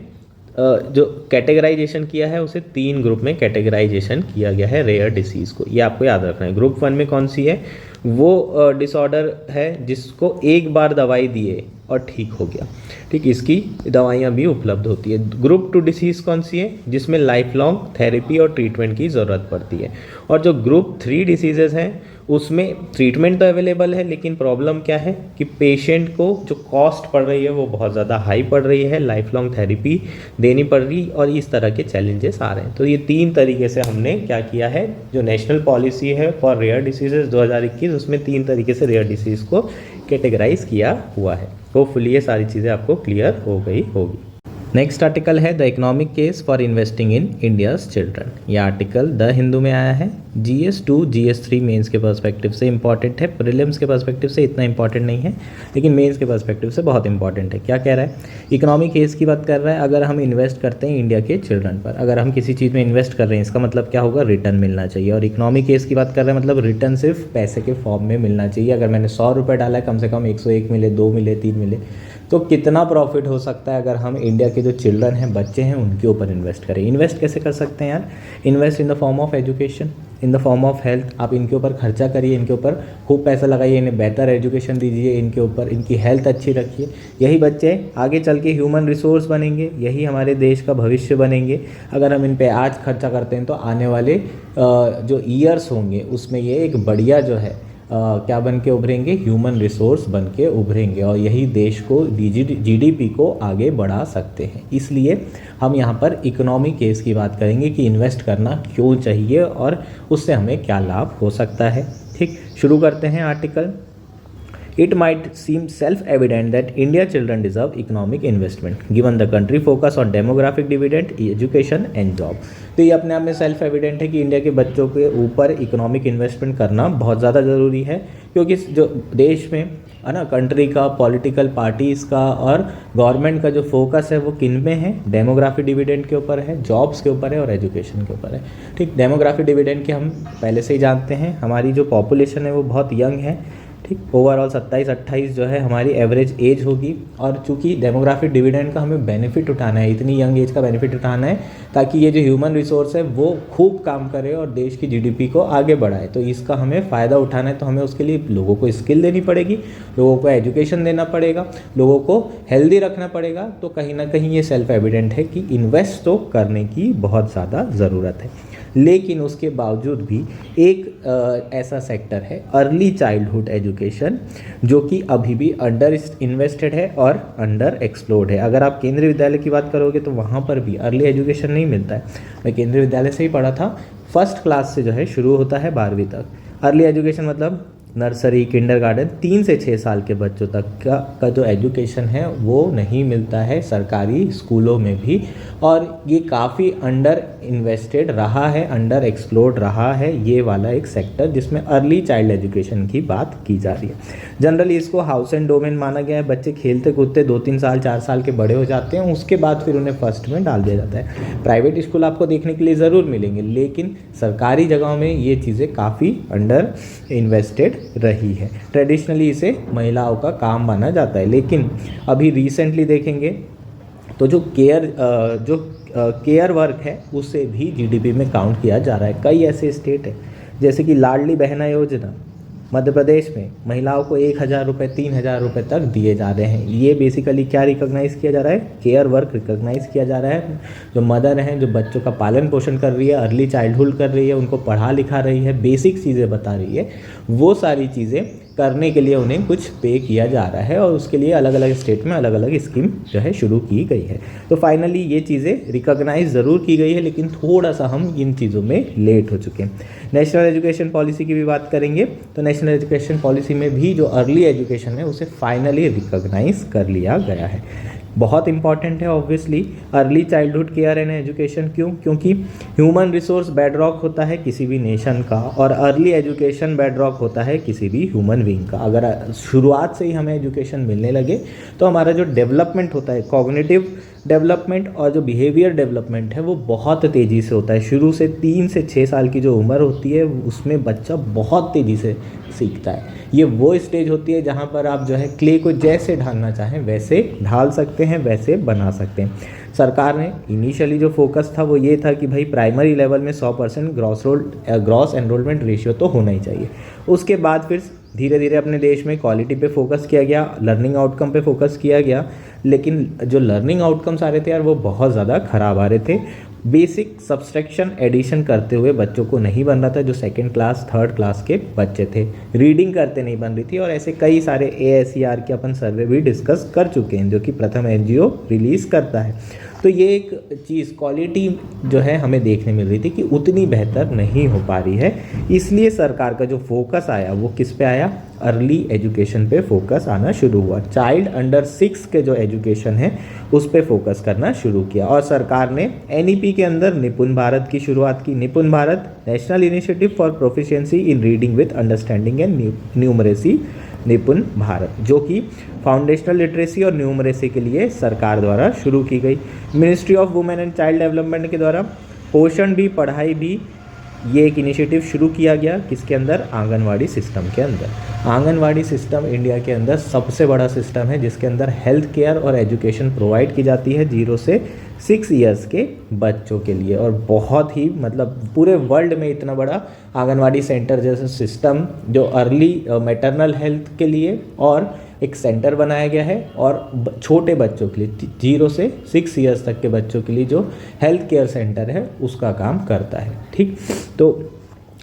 जो कैटेगराइजेशन किया है उसे 3 ग्रुप में कैटेगराइजेशन किया गया है रेयर डिसीज़ को, ये आपको याद रखना है। ग्रुप 1 में कौन सी है, वो डिसऑर्डर है जिसको एक बार दवाई दिए और ठीक हो गया। ठीक, इसकी दवाइयाँ भी उपलब्ध होती है। ग्रुप 2 डिसीज़ कौन सी है, जिसमें लाइफ लॉन्ग थेरेपी और ट्रीटमेंट की ज़रूरत पड़ती है। और जो ग्रुप 3 डिसीजेज़ हैं उसमें ट्रीटमेंट तो अवेलेबल है, लेकिन प्रॉब्लम क्या है कि पेशेंट को जो कॉस्ट पड़ रही है वो बहुत ज़्यादा हाई पड़ रही है, लाइफ लॉन्ग थेरेपी देनी पड़ रही, और इस तरह के चैलेंजेस आ रहे हैं। तो ये 3 तरीके से हमने क्या किया है, जो नेशनल पॉलिसी है फॉर रेयर डिसीजेज़ 2021 उसमें 3 तरीके से रेयर डिसीज़ को कैटेगराइज किया हुआ है। होपफुली ये सारी चीज़ें आपको क्लियर हो गई होगी। नेक्स्ट आर्टिकल है the economic case for investing in India's children. यह आर्टिकल द हिंदू में आया है। GS2 GS3 मेंस के पर्सपेक्टिव से इंपॉर्टेंट है, प्रीलिम्स के पर्सपेक्टिव से इतना इंपॉर्टेंट नहीं है, लेकिन मेंस के पर्सपेक्टिव से बहुत इंपॉर्टेंट है। क्या कह रहा है? इकोनॉमिक केस की बात कर रहा है। अगर हम इन्वेस्ट करते हैं इंडिया के चिल्ड्रन पर, अगर हम किसी चीज़ में इन्वेस्ट कर रहे हैं, इसका मतलब क्या होगा? रिटर्न मिलना चाहिए। और इकोनॉमिक केस की बात कर रहे हैं, मतलब रिटर्न सिर्फ पैसे के फॉर्म में मिलना चाहिए। अगर मैंने 100 रुपये डाला है, कम से कम 101 मिले, 2 मिले, 3 मिले, तो कितना प्रॉफिट हो सकता है अगर हम इंडिया के जो चिल्ड्रन हैं, बच्चे हैं, उनके ऊपर इन्वेस्ट करें। इन्वेस्ट कैसे कर सकते हैं यार? Invest in the form of education, in the form of health. आप इनके ऊपर खर्चा करिए, इनके ऊपर खूब पैसा लगाइए, इन्हें बेहतर एजुकेशन दीजिए, इनके ऊपर इनकी हेल्थ अच्छी रखिए। यही बच्चे आगे चल के ह्यूमन रिसोर्स बनेंगे, यही हमारे देश का भविष्य बनेंगे। अगर हम इन पे आज खर्चा करते हैं तो आने वाले जो ईयर्स होंगे उसमें ये एक बढ़िया जो है क्या बन के उभरेंगे? ह्यूमन रिसोर्स बन के उभरेंगे, और यही देश को GDP को आगे बढ़ा सकते हैं। इसलिए हम यहाँ पर इकोनॉमी केस की बात करेंगे कि इन्वेस्ट करना क्यों चाहिए और उससे हमें क्या लाभ हो सकता है। ठीक, शुरू करते हैं article. It might seem self-evident that India children deserve economic investment, given the country focus on demographic dividend, education and job। तो ये अपने आप में सेल्फ एविडेंट है कि इंडिया के बच्चों के ऊपर इकोनॉमिक इन्वेस्टमेंट करना बहुत ज़्यादा ज़रूरी है, क्योंकि जो देश में है ना, कंट्री का, पॉलिटिकल पार्टीज़ का और गवर्नमेंट का जो फोकस है वो किन में है? डेमोग्राफी डिविडेंड के ऊपर है, जॉब्स के ऊपर है और एजुकेशन के ऊपर है। ठीक, डेमोग्राफी डिविडेंड के हम पहले से ही जानते हैं, हमारी जो पॉपुलेशन है वो बहुत यंग है। ठीक, ओवरऑल 27-28 जो है हमारी एवरेज एज होगी, और चूंकि डेमोग्राफिक डिविडेंड का हमें बेनिफिट उठाना है, इतनी यंग एज का बेनिफिट उठाना है ताकि ये जो ह्यूमन रिसोर्स है वो खूब काम करे और देश की GDP को आगे बढ़ाए। तो इसका हमें फ़ायदा उठाना है, तो हमें उसके लिए लोगों को स्किल देनी पड़ेगी, लोगों को एजुकेशन देना पड़ेगा, लोगों को हेल्दी रखना पड़ेगा। तो कहीं ना कहीं ये सेल्फ एविडेंट है कि इन्वेस्ट तो करने की बहुत ज़्यादा ज़रूरत है। लेकिन उसके बावजूद भी एक ऐसा सेक्टर है अर्ली चाइल्डहुड एजुकेशन, जो कि अभी भी अंडर इन्वेस्टेड है और अंडर एक्सप्लोर्ड है। अगर आप केंद्रीय विद्यालय की बात करोगे तो वहाँ पर भी अर्ली एजुकेशन नहीं मिलता है। मैं केंद्रीय विद्यालय से ही पढ़ा था, फर्स्ट क्लास से जो है शुरू होता है 12वीं तक। अर्ली एजुकेशन मतलब नर्सरी, किंडरगार्टन, 3 से 6 साल के बच्चों तक का जो एजुकेशन है वो नहीं मिलता है सरकारी स्कूलों में भी, और ये काफ़ी अंडर इन्वेस्टेड रहा है, अंडर एक्सप्लोर्ड रहा है ये वाला एक सेक्टर जिसमें अर्ली चाइल्ड एजुकेशन की बात की जा रही है। जनरली इसको हाउस एंड डोमेन माना गया है। बच्चे खेलते कूदते 2-3 साल 4 साल के बड़े हो जाते हैं, उसके बाद फिर उन्हें फर्स्ट में डाल दिया जाता है। प्राइवेट स्कूल आपको देखने के लिए ज़रूर मिलेंगे, लेकिन सरकारी जगहों में ये चीज़ें काफ़ी अंडर इन्वेस्टेड रही है। ट्रेडिशनली इसे महिलाओं का काम माना जाता है, लेकिन अभी रिसेंटली देखेंगे तो जो केयर वर्क है उसे भी GDP में काउंट किया जा रहा है। कई ऐसे स्टेट हैं जैसे कि लाडली बहना योजना, मध्य प्रदेश में महिलाओं को 1,000 रुपये, 3,000 रुपये तक दिए जा रहे हैं। ये बेसिकली क्या रिकॉग्नाइज़ किया जा रहा है? केयर वर्क रिकॉग्नाइज़ किया जा रहा है। जो मदर हैं, जो बच्चों का पालन पोषण कर रही है, अर्ली चाइल्डहुड कर रही है, उनको पढ़ा लिखा रही है, बेसिक चीज़ें बता रही है, वो सारी चीज़ें करने के लिए उन्हें कुछ पे किया जा रहा है, और उसके लिए अलग अलग स्टेट में अलग अलग स्कीम जो है शुरू की गई है। तो फाइनली ये चीज़ें रिकॉग्नाइज ज़रूर की गई है, लेकिन थोड़ा सा हम इन चीज़ों में लेट हो चुके हैं। नेशनल एजुकेशन पॉलिसी की भी बात करेंगे तो नेशनल एजुकेशन पॉलिसी में भी जो अर्ली एजुकेशन है उसे फाइनली रिकॉग्नाइज कर लिया गया है। बहुत इंपॉर्टेंट है obviously early childhood care and education. क्यों? क्योंकि ह्यूमन रिसोर्स बेडरॉक होता है किसी भी नेशन का, और अर्ली एजुकेशन बेडरॉक होता है किसी भी ह्यूमन बीइंग का। अगर शुरुआत से ही हमें एजुकेशन मिलने लगे तो हमारा जो डेवलपमेंट होता है, कॉग्निटिव डेवलपमेंट और जो बिहेवियर डेवलपमेंट है, वो बहुत तेज़ी से होता है। शुरू से 3 से 6 साल की जो उम्र होती है उसमें बच्चा बहुत तेज़ी से सीखता है। ये वो स्टेज होती है जहाँ पर आप जो है क्ले को जैसे ढालना चाहें वैसे ढाल सकते हैं, वैसे बना सकते हैं। सरकार ने इनिशियली जो फोकस था वो ये था कि भाई प्राइमरी लेवल में 100% ग्रॉस एनरोलमेंट रेशियो तो होना ही चाहिए। उसके बाद फिर धीरे धीरे अपने देश में क्वालिटी पे फोकस किया गया, लर्निंग आउटकम पे फोकस किया गया, लेकिन जो लर्निंग आउटकम्स आ रहे थे यार वो बहुत ज़्यादा ख़राब आ रहे थे। बेसिक सब्सट्रैक्शन एडिशन करते हुए बच्चों को नहीं बन रहा था, जो 2nd क्लास 3rd क्लास के बच्चे थे। रीडिंग करते नहीं बन रही थी, और ऐसे कई सारे ASER के अपन सर्वे भी डिस्कस कर चुके हैं, जो कि प्रथम NGO रिलीज़ करता है। तो ये एक चीज़ क्वालिटी जो है हमें देखने मिल रही थी कि उतनी बेहतर नहीं हो पा रही है, इसलिए सरकार का जो फोकस आया वो किस पे आया, अर्ली एजुकेशन पे फोकस आना शुरू हुआ। चाइल्ड अंडर 6 के जो एजुकेशन है उस पे फोकस करना शुरू किया और सरकार ने एनईपी के अंदर निपुण भारत की शुरुआत की। निपुण Bharat national initiative for proficiency in reading with understanding and numeracy, निपुण भारत, जो कि फाउंडेशनल लिटरेसी और न्यूमरेसी के लिए सरकार द्वारा शुरू की गई। Ministry of women and child development के द्वारा पोषण भी पढ़ाई भी ये एक इनिशिएटिव शुरू किया गया, किसके अंदर, आंगनवाड़ी सिस्टम के अंदर। आंगनवाड़ी सिस्टम इंडिया के अंदर सबसे बड़ा सिस्टम है जिसके अंदर हेल्थ केयर और एजुकेशन प्रोवाइड की जाती है 0 से 6 ईयर्स के बच्चों के लिए। और बहुत ही मतलब पूरे वर्ल्ड में इतना बड़ा आंगनवाड़ी सेंटर जैसा सिस्टम जो अर्ली मैटरनल हेल्थ के लिए और एक सेंटर बनाया गया है और छोटे बच्चों के लिए 0 से 6 ईयर्स तक के बच्चों के लिए जो हेल्थ केयर सेंटर है उसका काम करता है। ठीक, तो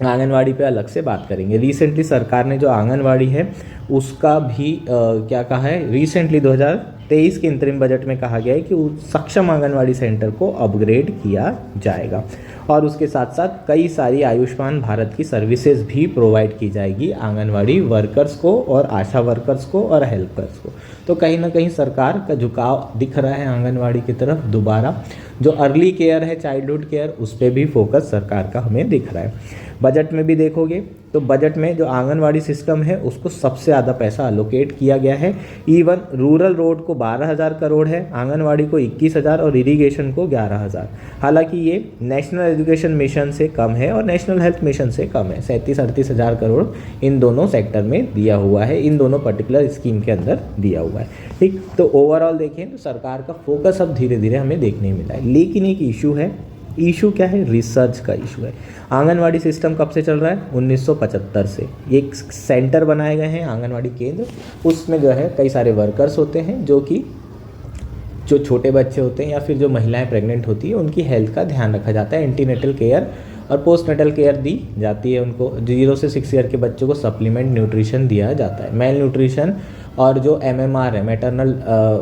आंगनवाड़ी पे अलग से बात करेंगे। रिसेंटली सरकार ने जो आंगनवाड़ी है उसका भी क्या कहा है, रिसेंटली 2023 के इंतरिम बजट में कहा गया है कि उस सक्षम आंगनवाड़ी सेंटर को अपग्रेड किया जाएगा और उसके साथ साथ कई सारी आयुष्मान भारत की सर्विसेज भी प्रोवाइड की जाएगी आंगनवाड़ी वर्कर्स को और आशा वर्कर्स को और हेल्पर्स को। तो कहीं ना कहीं सरकार का झुकाव दिख रहा है आंगनवाड़ी की तरफ। दोबारा जो अर्ली केयर है, चाइल्डहुड केयर, उस पर भी फोकस सरकार का हमें दिख रहा है। बजट में भी देखोगे तो बजट में जो आंगनवाड़ी सिस्टम है उसको सबसे ज़्यादा पैसा अलोकेट किया गया है। इवन रूरल रोड को 12,000 करोड़ है, आंगनवाड़ी को 21,000 और इरिगेशन को 11,000। हालांकि ये नेशनल एजुकेशन मिशन से कम है और नेशनल हेल्थ मिशन से कम है। 37-38,000 करोड़ इन दोनों सेक्टर में दिया हुआ है, इन दोनों पर्टिकुलर स्कीम के अंदर दिया हुआ है। ठीक, तो ओवरऑल देखें तो सरकार का फोकस अब धीरे धीरे हमें देखने मिला है। लेकिन एक इशू है, इशू क्या है, रिसर्च का इशू है। आंगनवाड़ी सिस्टम कब से चल रहा है, 1975 से। एक सेंटर बनाए गए हैं आंगनवाड़ी केंद्र, उसमें जो है कई सारे वर्कर्स होते हैं जो छोटे बच्चे होते हैं या फिर जो महिलाएं प्रेग्नेंट होती है उनकी हेल्थ का ध्यान रखा जाता है। एंटीनेटल केयर और पोस्टनेटल केयर दी जाती है उनको। 0 से 6 ईयर के बच्चों को सप्लीमेंट न्यूट्रिशन दिया जाता है। मेल न्यूट्रिशन और जो MMR है, मैटरनल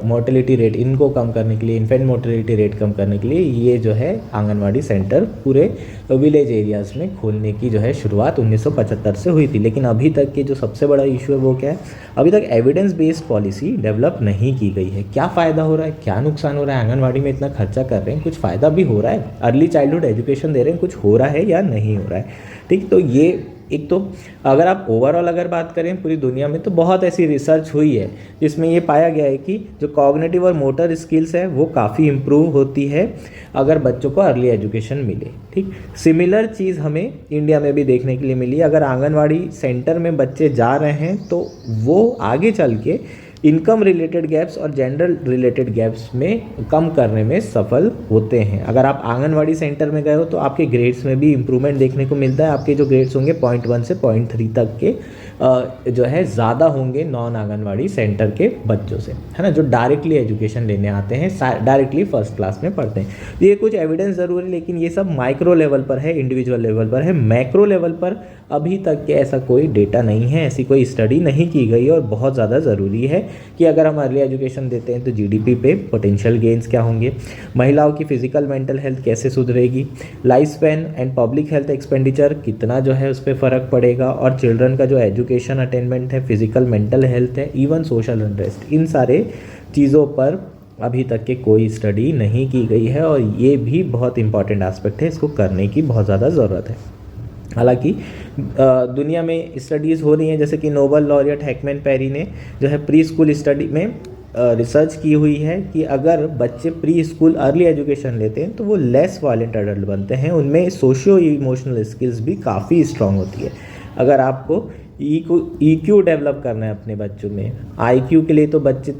मोर्टेलिटी रेट, इनको कम करने के लिए, इन्फेंट मोर्टेलिटी रेट कम करने के लिए ये जो है आंगनवाड़ी सेंटर पूरे विलेज एरियाज़ में खोलने की जो है शुरुआत 1975 से हुई थी। लेकिन अभी तक के जो सबसे बड़ा इशू है वो क्या है, अभी तक एविडेंस बेस्ड पॉलिसी डेवलप नहीं की गई है। क्या फ़ायदा हो रहा है, क्या नुकसान हो रहा है, आंगनवाड़ी में इतना खर्चा कर रहे हैं, कुछ फ़ायदा भी हो रहा है, अर्ली चाइल्डहुड एजुकेशन दे रहे हैं, कुछ हो रहा है या नहीं हो रहा है। ठीक, तो ये एक तो अगर आप ओवरऑल अगर बात करें पूरी दुनिया में तो बहुत ऐसी रिसर्च हुई है जिसमें ये पाया गया है कि जो कॉग्निटिव और मोटर स्किल्स है वो काफ़ी इम्प्रूव होती है अगर बच्चों को अर्ली एजुकेशन मिले। ठीक, सिमिलर चीज़ हमें इंडिया में भी देखने के लिए मिली। अगर आंगनवाड़ी सेंटर में बच्चे जा रहे हैं तो वो आगे चल के इनकम रिलेटेड गैप्स और जेंडर रिलेटेड गैप्स में कम करने में सफल होते हैं। अगर आप आंगनवाड़ी सेंटर में गए हो तो आपके ग्रेड्स में भी इम्प्रूवमेंट देखने को मिलता है। आपके जो ग्रेड्स होंगे 0.1 से 0.3 तक के जो है ज़्यादा होंगे नॉन आंगनवाड़ी सेंटर के बच्चों से, है ना, जो डायरेक्टली एजुकेशन लेने आते हैं, डायरेक्टली फर्स्ट क्लास में पढ़ते हैं। ये कुछ एविडेंस ज़रूर है लेकिन ये सब माइक्रो लेवल पर है, इंडिविजुअल लेवल पर है। मैक्रो लेवल पर अभी तक के ऐसा कोई डेटा नहीं है, ऐसी कोई स्टडी नहीं की गई और बहुत ज़्यादा ज़रूरी है कि अगर हम अर्ली एजुकेशन देते हैं तो जीडीपी पे पोटेंशियल गेन्स क्या होंगे, महिलाओं की फिजिकल मेंटल हेल्थ कैसे सुधरेगी, life span and public health expenditure कितना जो है उस पर फ़र्क पड़ेगा, और चिल्ड्रन का जो एजुकेशन अटेनमेंट है, फिजिकल मेंटल हेल्थ है, इवन सोशल अनरेस्ट, इन सारे चीज़ों पर अभी तक के कोई स्टडी नहीं की गई है और ये भी बहुत इंपॉर्टेंट एस्पेक्ट है, इसको करने की बहुत ज़्यादा ज़रूरत है। हालांकि दुनिया में स्टडीज़ हो रही हैं, जैसे कि नोबल लॉरियट हैकमैन पेरी ने जो है प्री स्कूल स्टडी में रिसर्च की हुई है कि अगर बच्चे प्री स्कूल अर्ली एजुकेशन लेते हैं तो वो लेस वायलेंट एडल्ट बनते हैं, उनमें सोशियो इमोशनल स्किल्स भी काफ़ी स्ट्रांग होती है। अगर आपको EQ डेवलप करना है अपने बच्चों में, IQ के लिए तो बच्चे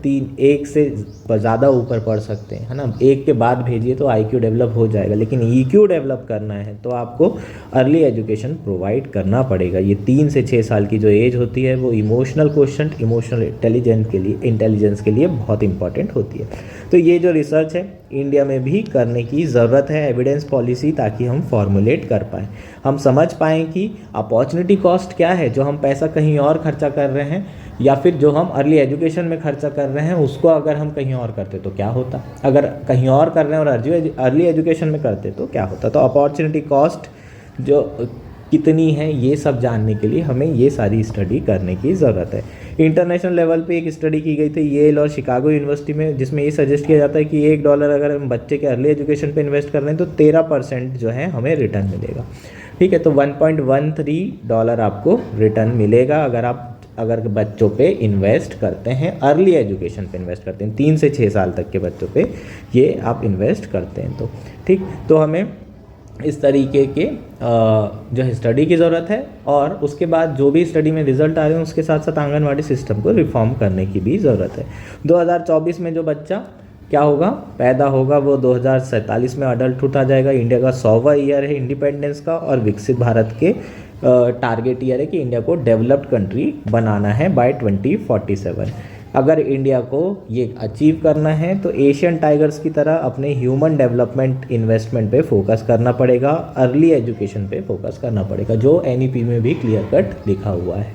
1 से ज़्यादा ऊपर पढ़ सकते हैं, है ना, 1 के बाद भेजिए तो IQ डेवलप हो जाएगा, लेकिन EQ डेवलप करना है तो आपको अर्ली एजुकेशन प्रोवाइड करना पड़ेगा। ये 3 से 6 साल की जो एज होती है वो इमोशनल क्वोशंट, इमोशनल इंटेलिजेंस के लिए बहुत इंपॉर्टेंट होती है। तो ये जो रिसर्च है इंडिया में भी करने की ज़रूरत है, एविडेंस पॉलिसी, ताकि हम फॉर्मुलेट कर पाएँ, हम समझ पाएँ कि अपॉर्चुनिटी कॉस्ट क्या है, जो हम पैसा कहीं और खर्चा कर रहे हैं या फिर जो हम अर्ली एजुकेशन में खर्चा कर रहे हैं उसको अगर हम कहीं और करते तो क्या होता, अगर कहीं और कर रहे हैं और अर्ली एजुकेशन में करते तो क्या होता। तो अपॉर्चुनिटी कॉस्ट जो कितनी है ये सब जानने के लिए हमें ये सारी स्टडी करने की ज़रूरत है। इंटरनेशनल लेवल पे एक स्टडी की गई थी येल और शिकागो यूनिवर्सिटी में, जिसमें ये सजेस्ट किया जाता है कि $1 अगर हम बच्चे के अर्ली एजुकेशन पे इन्वेस्ट कर रहे हैं तो 13% जो है हमें रिटर्न मिलेगा। ठीक है, तो $1.13 आपको रिटर्न मिलेगा अगर बच्चों पे इन्वेस्ट करते हैं, अर्ली एजुकेशन पे इन्वेस्ट करते हैं, 3 से 6 साल तक के बच्चों पे ये आप इन्वेस्ट करते हैं तो ठीक। तो हमें इस तरीके के जो है स्टडी की ज़रूरत है, और उसके बाद जो भी स्टडी में रिजल्ट आ रहे हैं उसके साथ साथ आंगनवाड़ी सिस्टम को रिफॉर्म करने की भी ज़रूरत है। 2024 में जो बच्चा क्या होगा, पैदा होगा, वो 2047 में अडल्टहुड आ जाएगा। इंडिया का 100वां ईयर है इंडिपेंडेंस का, और विकसित भारत के टारगेट ईयर है कि इंडिया को डेवलप्ड कंट्री बनाना है बाय 2047। अगर इंडिया को ये अचीव करना है तो एशियन टाइगर्स की तरह अपने ह्यूमन डेवलपमेंट इन्वेस्टमेंट पे फोकस करना पड़ेगा, अर्ली एजुकेशन पे फोकस करना पड़ेगा, जो एनईपी में भी क्लियर कट लिखा हुआ है।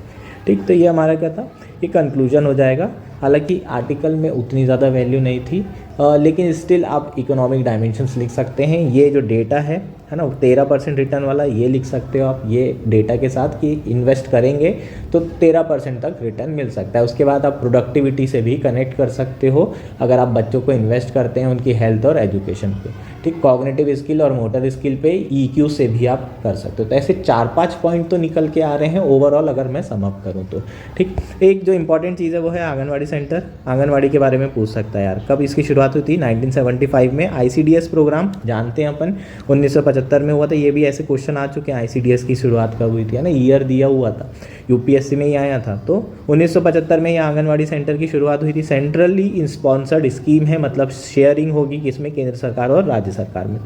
ठीक, तो ये हमारा क्या था, ये कंक्लूजन हो जाएगा। हालांकि आर्टिकल में उतनी ज़्यादा वैल्यू नहीं थी, लेकिन स्टिल आप इकोनॉमिक डायमेंशंस लिख सकते हैं। ये जो डेटा है ना, 13% रिटर्न वाला, ये लिख सकते हो आप ये डेटा के साथ कि इन्वेस्ट करेंगे तो 13% तक रिटर्न मिल सकता है। उसके बाद आप प्रोडक्टिविटी से भी कनेक्ट कर सकते हो अगर आप बच्चों को इन्वेस्ट करते हैं उनकी हेल्थ और एजुकेशन पे। ठीक, कॉग्निटिव स्किल और मोटर स्किल पे EQ से भी आप कर सकते हो। तो ऐसे 4-5 पॉइंट तो निकल के आ रहे हैं ओवरऑल अगर मैं सम अप करूँ तो। ठीक, एक जो इंपॉर्टेंट चीज़ है वो है आंगनवाड़ी सेंटर। आंगनवाड़ी के बारे में पूछ सकता है यार, कब इसकी शुरुआत हुई थी? 1975 में। ICDS प्रोग्राम जानते हैं अपन, 1975 में हुआ था। ये भी ऐसे क्वेश्चन आ चुके हैं, ICDS की शुरुआत कब हुई थी, है ना, ईयर दिया हुआ था, UPSC में ही आया था। तो 1975 में ये आंगनवाड़ी सेंटर की शुरुआत हुई थी। सेंट्रली स्पॉन्सर्ड स्कीम है, मतलब शेयरिंग होगी किसमें, केंद्र सरकार और राज्य सरकार में।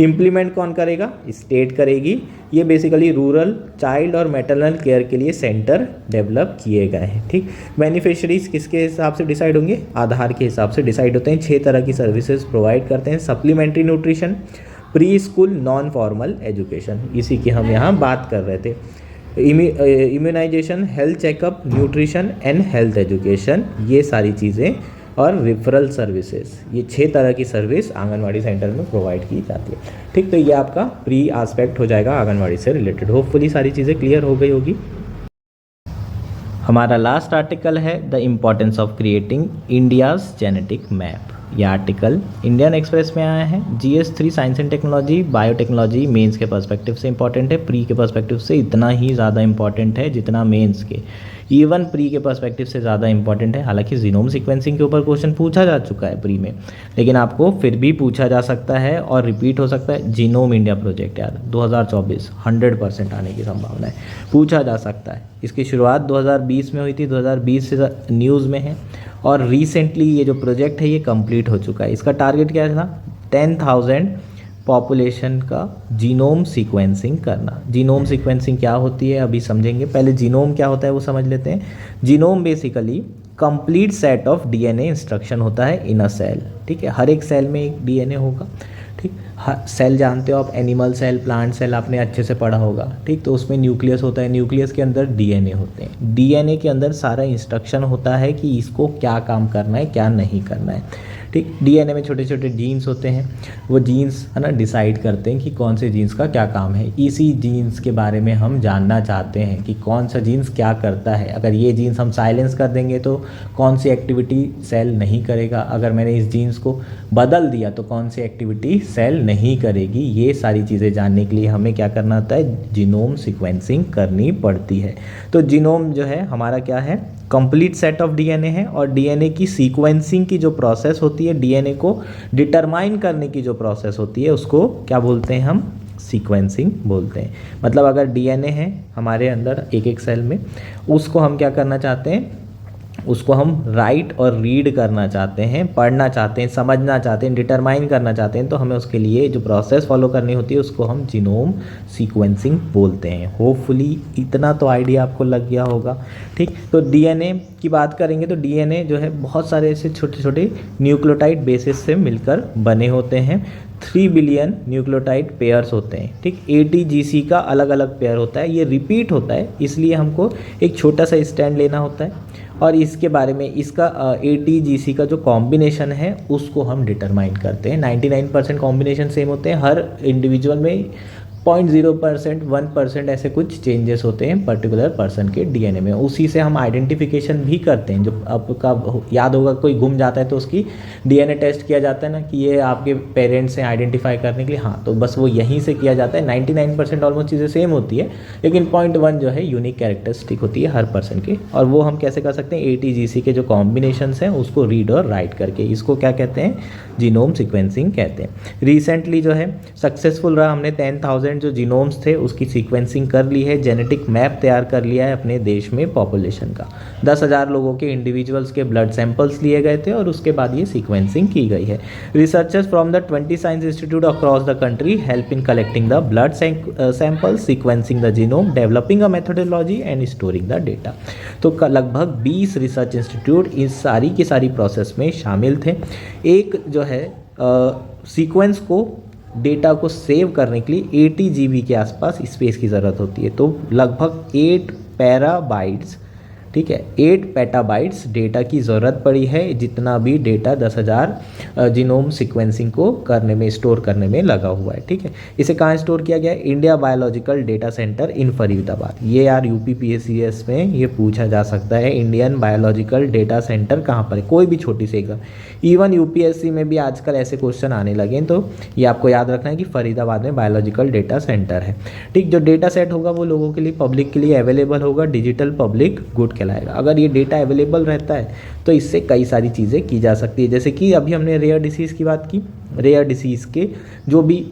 इम्प्लीमेंट कौन करेगा? स्टेट करेगी। ये बेसिकली रूरल चाइल्ड और मैटरनल केयर के लिए सेंटर डेवलप किए गए हैं। ठीक, बेनिफिशरीज किसके हिसाब से डिसाइड होंगे? आधार के हिसाब से डिसाइड होते हैं। 6 तरह की सर्विसेज प्रोवाइड करते हैं। Supplementary nutrition, preschool non formal education, इसी की हम यहाँ बात कर रहे थे। Immunisation, health checkup, nutrition and health education, ये सारी चीज़ें, और रिफरल सर्विसेज, ये 6 तरह की सर्विस आंगनवाड़ी सेंटर में प्रोवाइड की जाती है। ठीक, तो ये आपका प्री एस्पेक्ट हो जाएगा आंगनवाड़ी से रिलेटेड। होपफुली सारी चीज़ें क्लियर हो गई होगी। हमारा लास्ट आर्टिकल है the importance of creating India's genetic map. यह आर्टिकल इंडियन एक्सप्रेस में आया है। GS3 science and technology biotechnology mains के पर्सपेक्टिव से इंपॉर्टेंट है, प्री के पर्सपेक्टिव से इतना ही ज़्यादा इंपॉर्टेंट है जितना मेंस के, इवन प्री के पर्सपेक्टिव से ज़्यादा इंपॉर्टेंट है। हालांकि जीनोम सीक्वेंसिंग के ऊपर क्वेश्चन पूछा जा चुका है प्री में, लेकिन आपको फिर भी पूछा जा सकता है और रिपीट हो सकता है। जीनोम इंडिया प्रोजेक्ट यार 2024 100% आने की संभावना है, पूछा जा सकता है। इसकी शुरुआत 2020 में हुई थी, 2020 से न्यूज़ में है, और रिसेंटली ये जो प्रोजेक्ट है ये कंप्लीट हो चुका है। इसका टारगेट क्या था? 10,000 पॉपुलेशन का जीनोम सीक्वेंसिंग करना। जीनोम सीक्वेंसिंग क्या होती है अभी समझेंगे, पहले जीनोम क्या होता है वो समझ लेते हैं। Genome basically complete set of DNA instruction होता है इन अ सेल। ठीक है, हर एक सेल में एक DNA होगा। ठीक, सेल जानते हो आप, एनिमल सेल, प्लांट सेल आपने अच्छे से पढ़ा होगा। ठीक, तो उसमें न्यूक्लियस होता है, न्यूक्लियस के अंदर DNA होते हैं। DNA के अंदर सारा इंस्ट्रक्शन होता है कि इसको क्या काम करना है क्या नहीं करना है। ठीक, DNA में छोटे छोटे जीन्स होते हैं, वो जीन्स है ना डिसाइड करते हैं कि कौन से जीन्स का क्या काम है। इसी जीन्स के बारे में हम जानना चाहते हैं कि कौन सा जीन्स क्या करता है। अगर ये जीन्स हम साइलेंस कर देंगे तो कौन सी एक्टिविटी सेल नहीं करेगा, अगर मैंने इस जीन्स को बदल दिया तो कौन सी एक्टिविटी सेल नहीं करेगी। ये सारी चीज़ें जानने के लिए हमें क्या करना होता है? जीनोम सीक्वेंसिंग करनी पड़ती है। तो जीनोम जो है हमारा क्या है? कंप्लीट सेट ऑफ DNA है, और DNA की सीक्वेंसिंग की जो प्रोसेस होती है, DNA को डिटरमाइन करने की जो प्रोसेस होती है, उसको क्या बोलते हैं हम? सीक्वेंसिंग बोलते हैं। मतलब अगर DNA है हमारे अंदर एक एक सेल में, उसको हम क्या करना चाहते हैं? उसको हम राइट और रीड करना चाहते हैं, पढ़ना चाहते हैं, समझना चाहते हैं, डिटरमाइन करना चाहते हैं, तो हमें उसके लिए जो प्रोसेस फॉलो करनी होती है उसको हम जीनोम सीक्वेंसिंग बोलते हैं। होपफुली इतना तो आइडिया आपको लग गया होगा। ठीक, तो DNA की बात करेंगे तो DNA जो है बहुत सारे ऐसे छोटे छोटे न्यूक्लियोटाइड बेसिस से मिलकर बने होते हैं। 3 बिलियन न्यूक्लियोटाइड पेयर्स होते हैं। ठीक, ATGC का अलग अलग पेयर होता है, ये रिपीट होता है, इसलिए हमको एक छोटा सा स्टैंड लेना होता है और इसके बारे में इसका ATGC का जो कॉम्बिनेशन है उसको हम डिटरमाइन करते हैं। 99% कॉम्बिनेशन सेम होते हैं, हर इंडिविजुअल में 0.0% 1% ऐसे कुछ चेंजेस होते हैं पर्टिकुलर पर्सन के DNA में। उसी से हम आइडेंटिफिकेशन भी करते हैं। जो आपका याद होगा कोई गुम जाता है तो उसकी DNA टेस्ट किया जाता है ना कि ये आपके पेरेंट्स हैं आइडेंटिफाई करने के लिए, हाँ तो बस वो यहीं से किया जाता है। 99% ऑलमोस्ट चीज़ें सेम होती है, लेकिन 0.1 जो है यूनिक कैरेक्टरिस्टिक होती है हर पर्सन की, और वो हम कैसे कर सकते हैं ATGC के जो कॉम्बिनेशंस हैं उसको रीड और राइट करके। इसको क्या कहते हैं, जीनोम सीक्वेंसिंग कहते हैं। रिसेंटली जो है सक्सेसफुल रहा, हमने 10,000 जो जीनोम्स थे उसकी सीक्वेंसिंग कर ली है, जेनेटिक मैप तैयार कर लिया है अपने देश में पॉपुलेशन का। 10,000 लोगों के इंडिविजुअल्स के ब्लड सैंपल्स लिए गए थे और उसके बाद ये सीक्वेंसिंग की गई है। Researchers from the 20 science institute across the country help in collecting the blood samples, sequencing the genome, developing a methodology and storing the data. तो लगभग 20 रिसर्च इंस्टीट्यूट इस सारी की सारी प्रोसेस में शामिल थे। एक जो है सीक्वेंस को डेटा को सेव करने के लिए 80 GB के आसपास स्पेस की ज़रूरत होती है। तो लगभग 8 पेटाबाइट्स, ठीक है, 8 पेटाबाइट्स डेटा की ज़रूरत पड़ी है, जितना भी डेटा 10,000 जीनोम सीक्वेंसिंग को करने में, स्टोर करने में लगा हुआ है। ठीक है, इसे कहाँ स्टोर किया गया है, इंडिया बायोलॉजिकल डेटा सेंटर इन फरीदाबाद। ये यार UPPSCS में ये पूछा जा सकता है, इंडियन बायोलॉजिकल डेटा सेंटर कहाँ पर है, कोई भी छोटी सी एग्जाम। इवन UPSC में भी आजकल ऐसे क्वेश्चन आने लगे हैं, तो ये आपको याद रखना है कि फरीदाबाद में बायोलॉजिकल डेटा सेंटर है। ठीक, जो डेटा सेट होगा वो लोगों के लिए, पब्लिक के लिए अवेलेबल होगा, डिजिटल पब्लिक गुड कहलाएगा। अगर ये डेटा अवेलेबल रहता है तो इससे कई सारी चीज़ें की जा सकती है, जैसे कि अभी हमने रेयर डिसीज़ की बात की। रेयर डिसीज़ के जो भी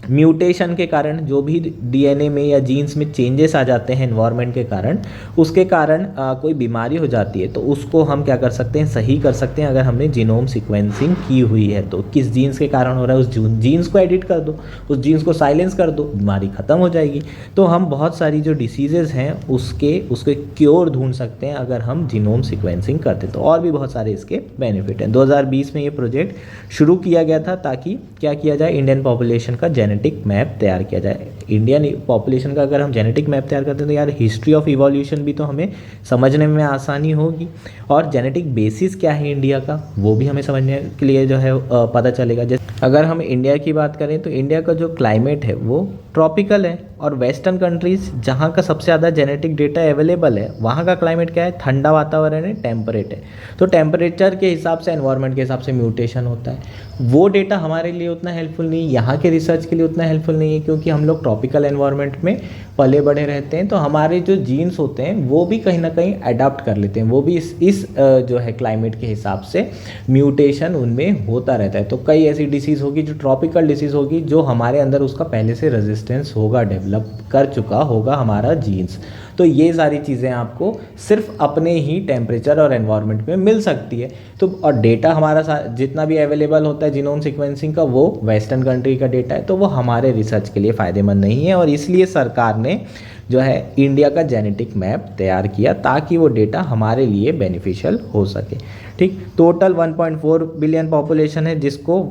म्यूटेशन के कारण, जो भी DNA में या जीन्स में चेंजेस आ जाते हैं एनवायरनमेंट के कारण, उसके कारण कोई बीमारी हो जाती है, तो उसको हम क्या कर सकते हैं, सही कर सकते हैं। अगर हमने जीनोम सीक्वेंसिंग की हुई है तो किस जीन्स के कारण हो रहा है, उस जीन्स को एडिट कर दो, उस जीन्स को साइलेंस कर दो, बीमारी ख़त्म हो जाएगी। तो हम बहुत सारी जो डिसीज़ेज़ हैं उसके क्योर ढूंढ सकते हैं अगर हम जीनोम सीक्वेंसिंग करते, तो और भी बहुत सारे इसके बेनिफिट हैं। 2020 में ये प्रोजेक्ट शुरू किया गया था ताकि क्या किया जाए, इंडियन पॉपुलेशन का जेनेटिक मैप तैयार किया जाए। इंडियन पॉपुलेशन का अगर हम जेनेटिक मैप तैयार करते हैं तो यार हिस्ट्री ऑफ इवोल्यूशन भी तो हमें समझने में आसानी होगी, और जेनेटिक बेसिस क्या है इंडिया का वो भी हमें समझने के लिए जो है पता चलेगा। जैसे अगर हम इंडिया की बात करें तो इंडिया का जो क्लाइमेट है वो ट्रॉपिकल है, और वेस्टर्न कंट्रीज़ जहाँ का सबसे ज़्यादा जेनेटिक डेटा अवेलेबल है वहाँ का क्लाइमेट क्या है, ठंडा वातावरण है, टेम्परेट है। तो टेम्परेचर के हिसाब से, एनवायरनमेंट के हिसाब से म्यूटेशन होता है। वो डेटा हमारे लिए उतना हेल्पफुल नहीं, यहाँ के रिसर्च के लिए उतना हेल्पफुल नहीं है, क्योंकि हम लोग ट्रॉपिकल एनवायरनमेंट में पले बड़े रहते हैं। तो हमारे जो जीन्स होते हैं वो भी कहीं ना कहीं अडाप्ट कर लेते हैं, वो भी इस जो है क्लाइमेट के हिसाब से म्यूटेशन उनमें होता रहता है। तो कई ऐसी डिसीज़ होगी जो ट्रॉपिकल डिसीज़ होगी, जो हमारे अंदर उसका पहले से रेजिस्टेंस होगा, डेवलप कर चुका होगा हमारा जीन्स। तो ये सारी चीज़ें आपको सिर्फ अपने ही टेम्परेचर और एनवायरनमेंट में मिल सकती है। तो और डेटा हमारा जितना भी अवेलेबल होता है जीनोम सीक्वेंसिंग का, वो वेस्टर्न कंट्री का डेटा है, तो वो हमारे रिसर्च के लिए फ़ायदेमंद नहीं है। और इसलिए सरकार ने जो है इंडिया का जेनेटिक मैप तैयार किया ताकि वो डेटा हमारे लिए बेनिफिशियल हो सके। ठीक, टोटल 1.4 बिलियन पॉपुलेशन है, जिसको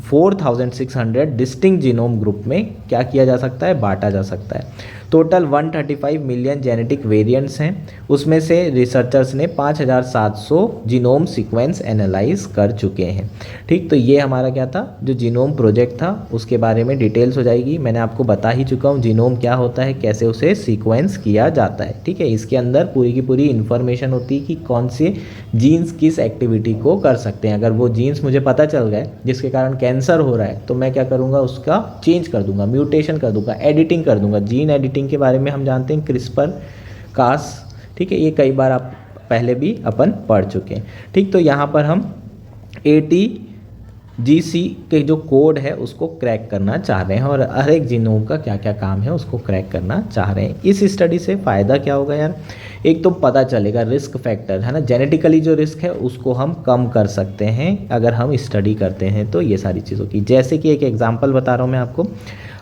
4,600 डिस्टिंक्ट जीनोम ग्रुप में क्या किया जा सकता है, बांटा जा सकता है। टोटल 135 मिलियन जेनेटिक वेरिएंट्स हैं, उसमें से रिसर्चर्स ने 5,700 जीनोम सीक्वेंस एनालाइज कर चुके हैं। ठीक, तो ये हमारा क्या था, जो जीनोम प्रोजेक्ट था उसके बारे में डिटेल्स हो जाएगी। मैंने आपको बता ही चुका हूँ जीनोम क्या होता है, कैसे उसे सीक्वेंस किया जाता है। ठीक है, इसके अंदर पूरी की पूरी इन्फॉर्मेशन होती है कि कौन से जीन्स किस एक्टिविटी को कर सकते हैं। अगर वो जीन्स मुझे पता चल गए जिसके कारण कैंसर हो रहा है, तो मैं क्या करूँगा, उसका चेंज कर दूंगा, म्यूटेशन कर दूंगा, एडिटिंग कर दूंगा। जीन एडिटिंग के बारे में हम जानते हैं, क्रिस्पर कास, ठीक है, ये कई बार आप पहले भी अपन पढ़ चुके हैं। ठीक, तो यहाँ पर हम ATGC के जो कोड है उसको क्रैक करना चाह रहे हैं, और हर एक जीनोम का क्या क्या काम है उसको क्रैक करना चाह रहे हैं। इस स्टडी से फ़ायदा क्या होगा यार, एक तो पता चलेगा रिस्क फैक्टर है ना, जेनेटिकली जो रिस्क है उसको हम कम कर सकते हैं अगर हम स्टडी करते हैं तो ये सारी चीज़ों की। जैसे कि एक एग्जांपल बता रहा हूँ मैं आपको,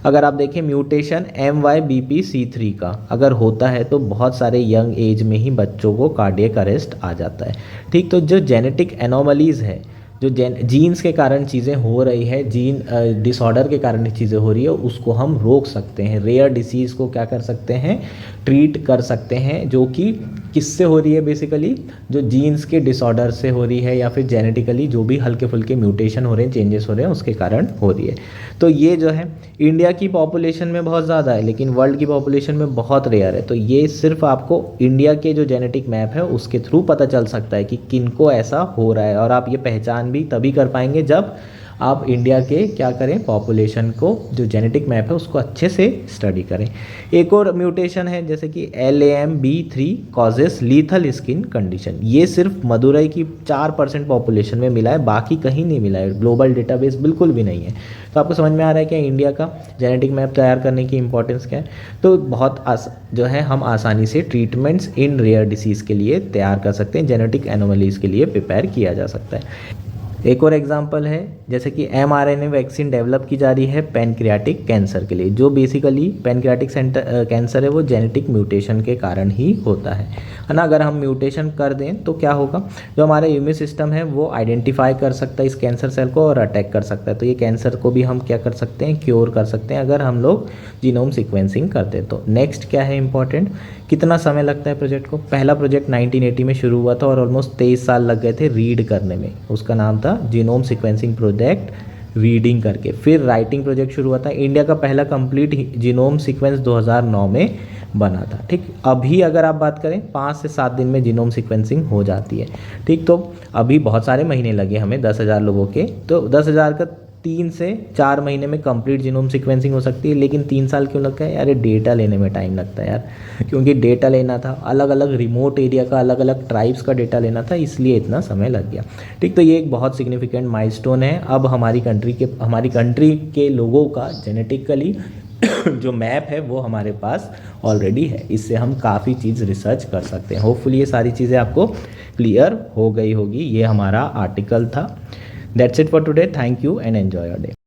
अगर आप देखें म्यूटेशन MYBPC3 का अगर होता है तो बहुत सारे यंग एज में ही बच्चों को कार्डियक अरेस्ट आ जाता है। ठीक, तो जो जेनेटिक एनोमलीज़ है, जो जीन्स के कारण चीज़ें हो रही है, जीन डिसऑर्डर के कारण चीज़ें हो रही है, उसको हम रोक सकते हैं। रेयर डिसीज़ को क्या कर सकते हैं, ट्रीट कर सकते हैं, जो कि किससे हो रही है, बेसिकली जो जीन्स के डिसऑर्डर से हो रही है या फिर जेनेटिकली जो भी हल्के फुल्के म्यूटेशन हो रहे हैं, चेंजेस हो रहे हैं, उसके कारण हो रही है। तो ये जो है इंडिया की पॉपुलेशन में बहुत ज़्यादा है, लेकिन वर्ल्ड की पॉपुलेशन में बहुत रेयर है। तो ये सिर्फ आपको इंडिया के जो जेनेटिक मैप है उसके थ्रू पता चल सकता है कि किनको ऐसा हो रहा है, और आप ये पहचान भी तभी कर पाएंगे जब आप इंडिया के क्या करें, पॉपुलेशन को जो जेनेटिक मैप है उसको अच्छे से स्टडी करें। एक और म्यूटेशन है जैसे कि LAMB3 causes lethal skin condition. ये सिर्फ मदुरई की 4% पॉपुलेशन में मिला है, बाकी कहीं नहीं मिला है, ग्लोबल डेटाबेस बिल्कुल भी नहीं है। तो आपको समझ में आ रहा है कि इंडिया का जेनेटिक मैप तैयार करने की इंपॉर्टेंस क्या है। तो बहुत जो है हम आसानी से ट्रीटमेंट्स इन रेयर डिसीज़ के लिए तैयार कर सकते हैं, जेनेटिक एनोमलीज़ के लिए प्रिपेयर किया जा सकता है। एक और एग्जांपल है जैसे कि mRNA वैक्सीन डेवलप की जा रही है पैनक्रियाटिक कैंसर के लिए। जो बेसिकली पैनक्रियाटिक कैंसर है वो जेनेटिक म्यूटेशन के कारण ही होता है ना। अगर हम म्यूटेशन कर दें तो क्या होगा, जो हमारा इम्यून सिस्टम है वो आइडेंटिफाई कर सकता है इस कैंसर सेल को और अटैक कर सकता है। तो ये कैंसर को भी हम क्या कर सकते हैं, क्योर कर सकते हैं अगर हम लोग जीनोम सीक्वेंसिंग करते हैं। तो नेक्स्ट क्या है इंपॉर्टेंट, कितना समय लगता है प्रोजेक्ट को। पहला प्रोजेक्ट 1980 में शुरू हुआ था और ऑलमोस्ट 23 साल लग गए थे रीड करने में। उसका नाम था जीनोम सीक्वेंसिंग प्रोजेक्ट रीडिंग करके। फिर राइटिंग प्रोजेक्ट शुरू हुआ था। इंडिया का पहला कंप्लीट जीनोम सीक्वेंस 2009 में बना था। ठीक, अभी अगर आप बात करें 5 से 7 दिन में जीनोम सीक्वेंसिंग हो जाती है। ठीक, तो अभी बहुत सारे महीने लगे हमें 10,000 लोगों के, तो 10,000 का 3 से 4 महीने में कंप्लीट जीनोम सीक्वेंसिंग हो सकती है। लेकिन 3 साल क्यों लगता है यार, ये डेटा लेने में टाइम लगता है यार, क्योंकि डेटा लेना था, अलग अलग रिमोट एरिया का, अलग अलग ट्राइब्स का डेटा लेना था, इसलिए इतना समय लग गया। ठीक, तो ये एक बहुत सिग्निफिकेंट माइलस्टोन है। अब हमारी कंट्री के लोगों का जेनेटिकली जो मैप है वो हमारे पास ऑलरेडी है। इससे हम काफ़ी चीज़ रिसर्च कर सकते हैं। होपफुली ये सारी चीज़ें आपको क्लियर हो गई होगी। ये हमारा आर्टिकल था। That's it for today. Thank you and enjoy your day.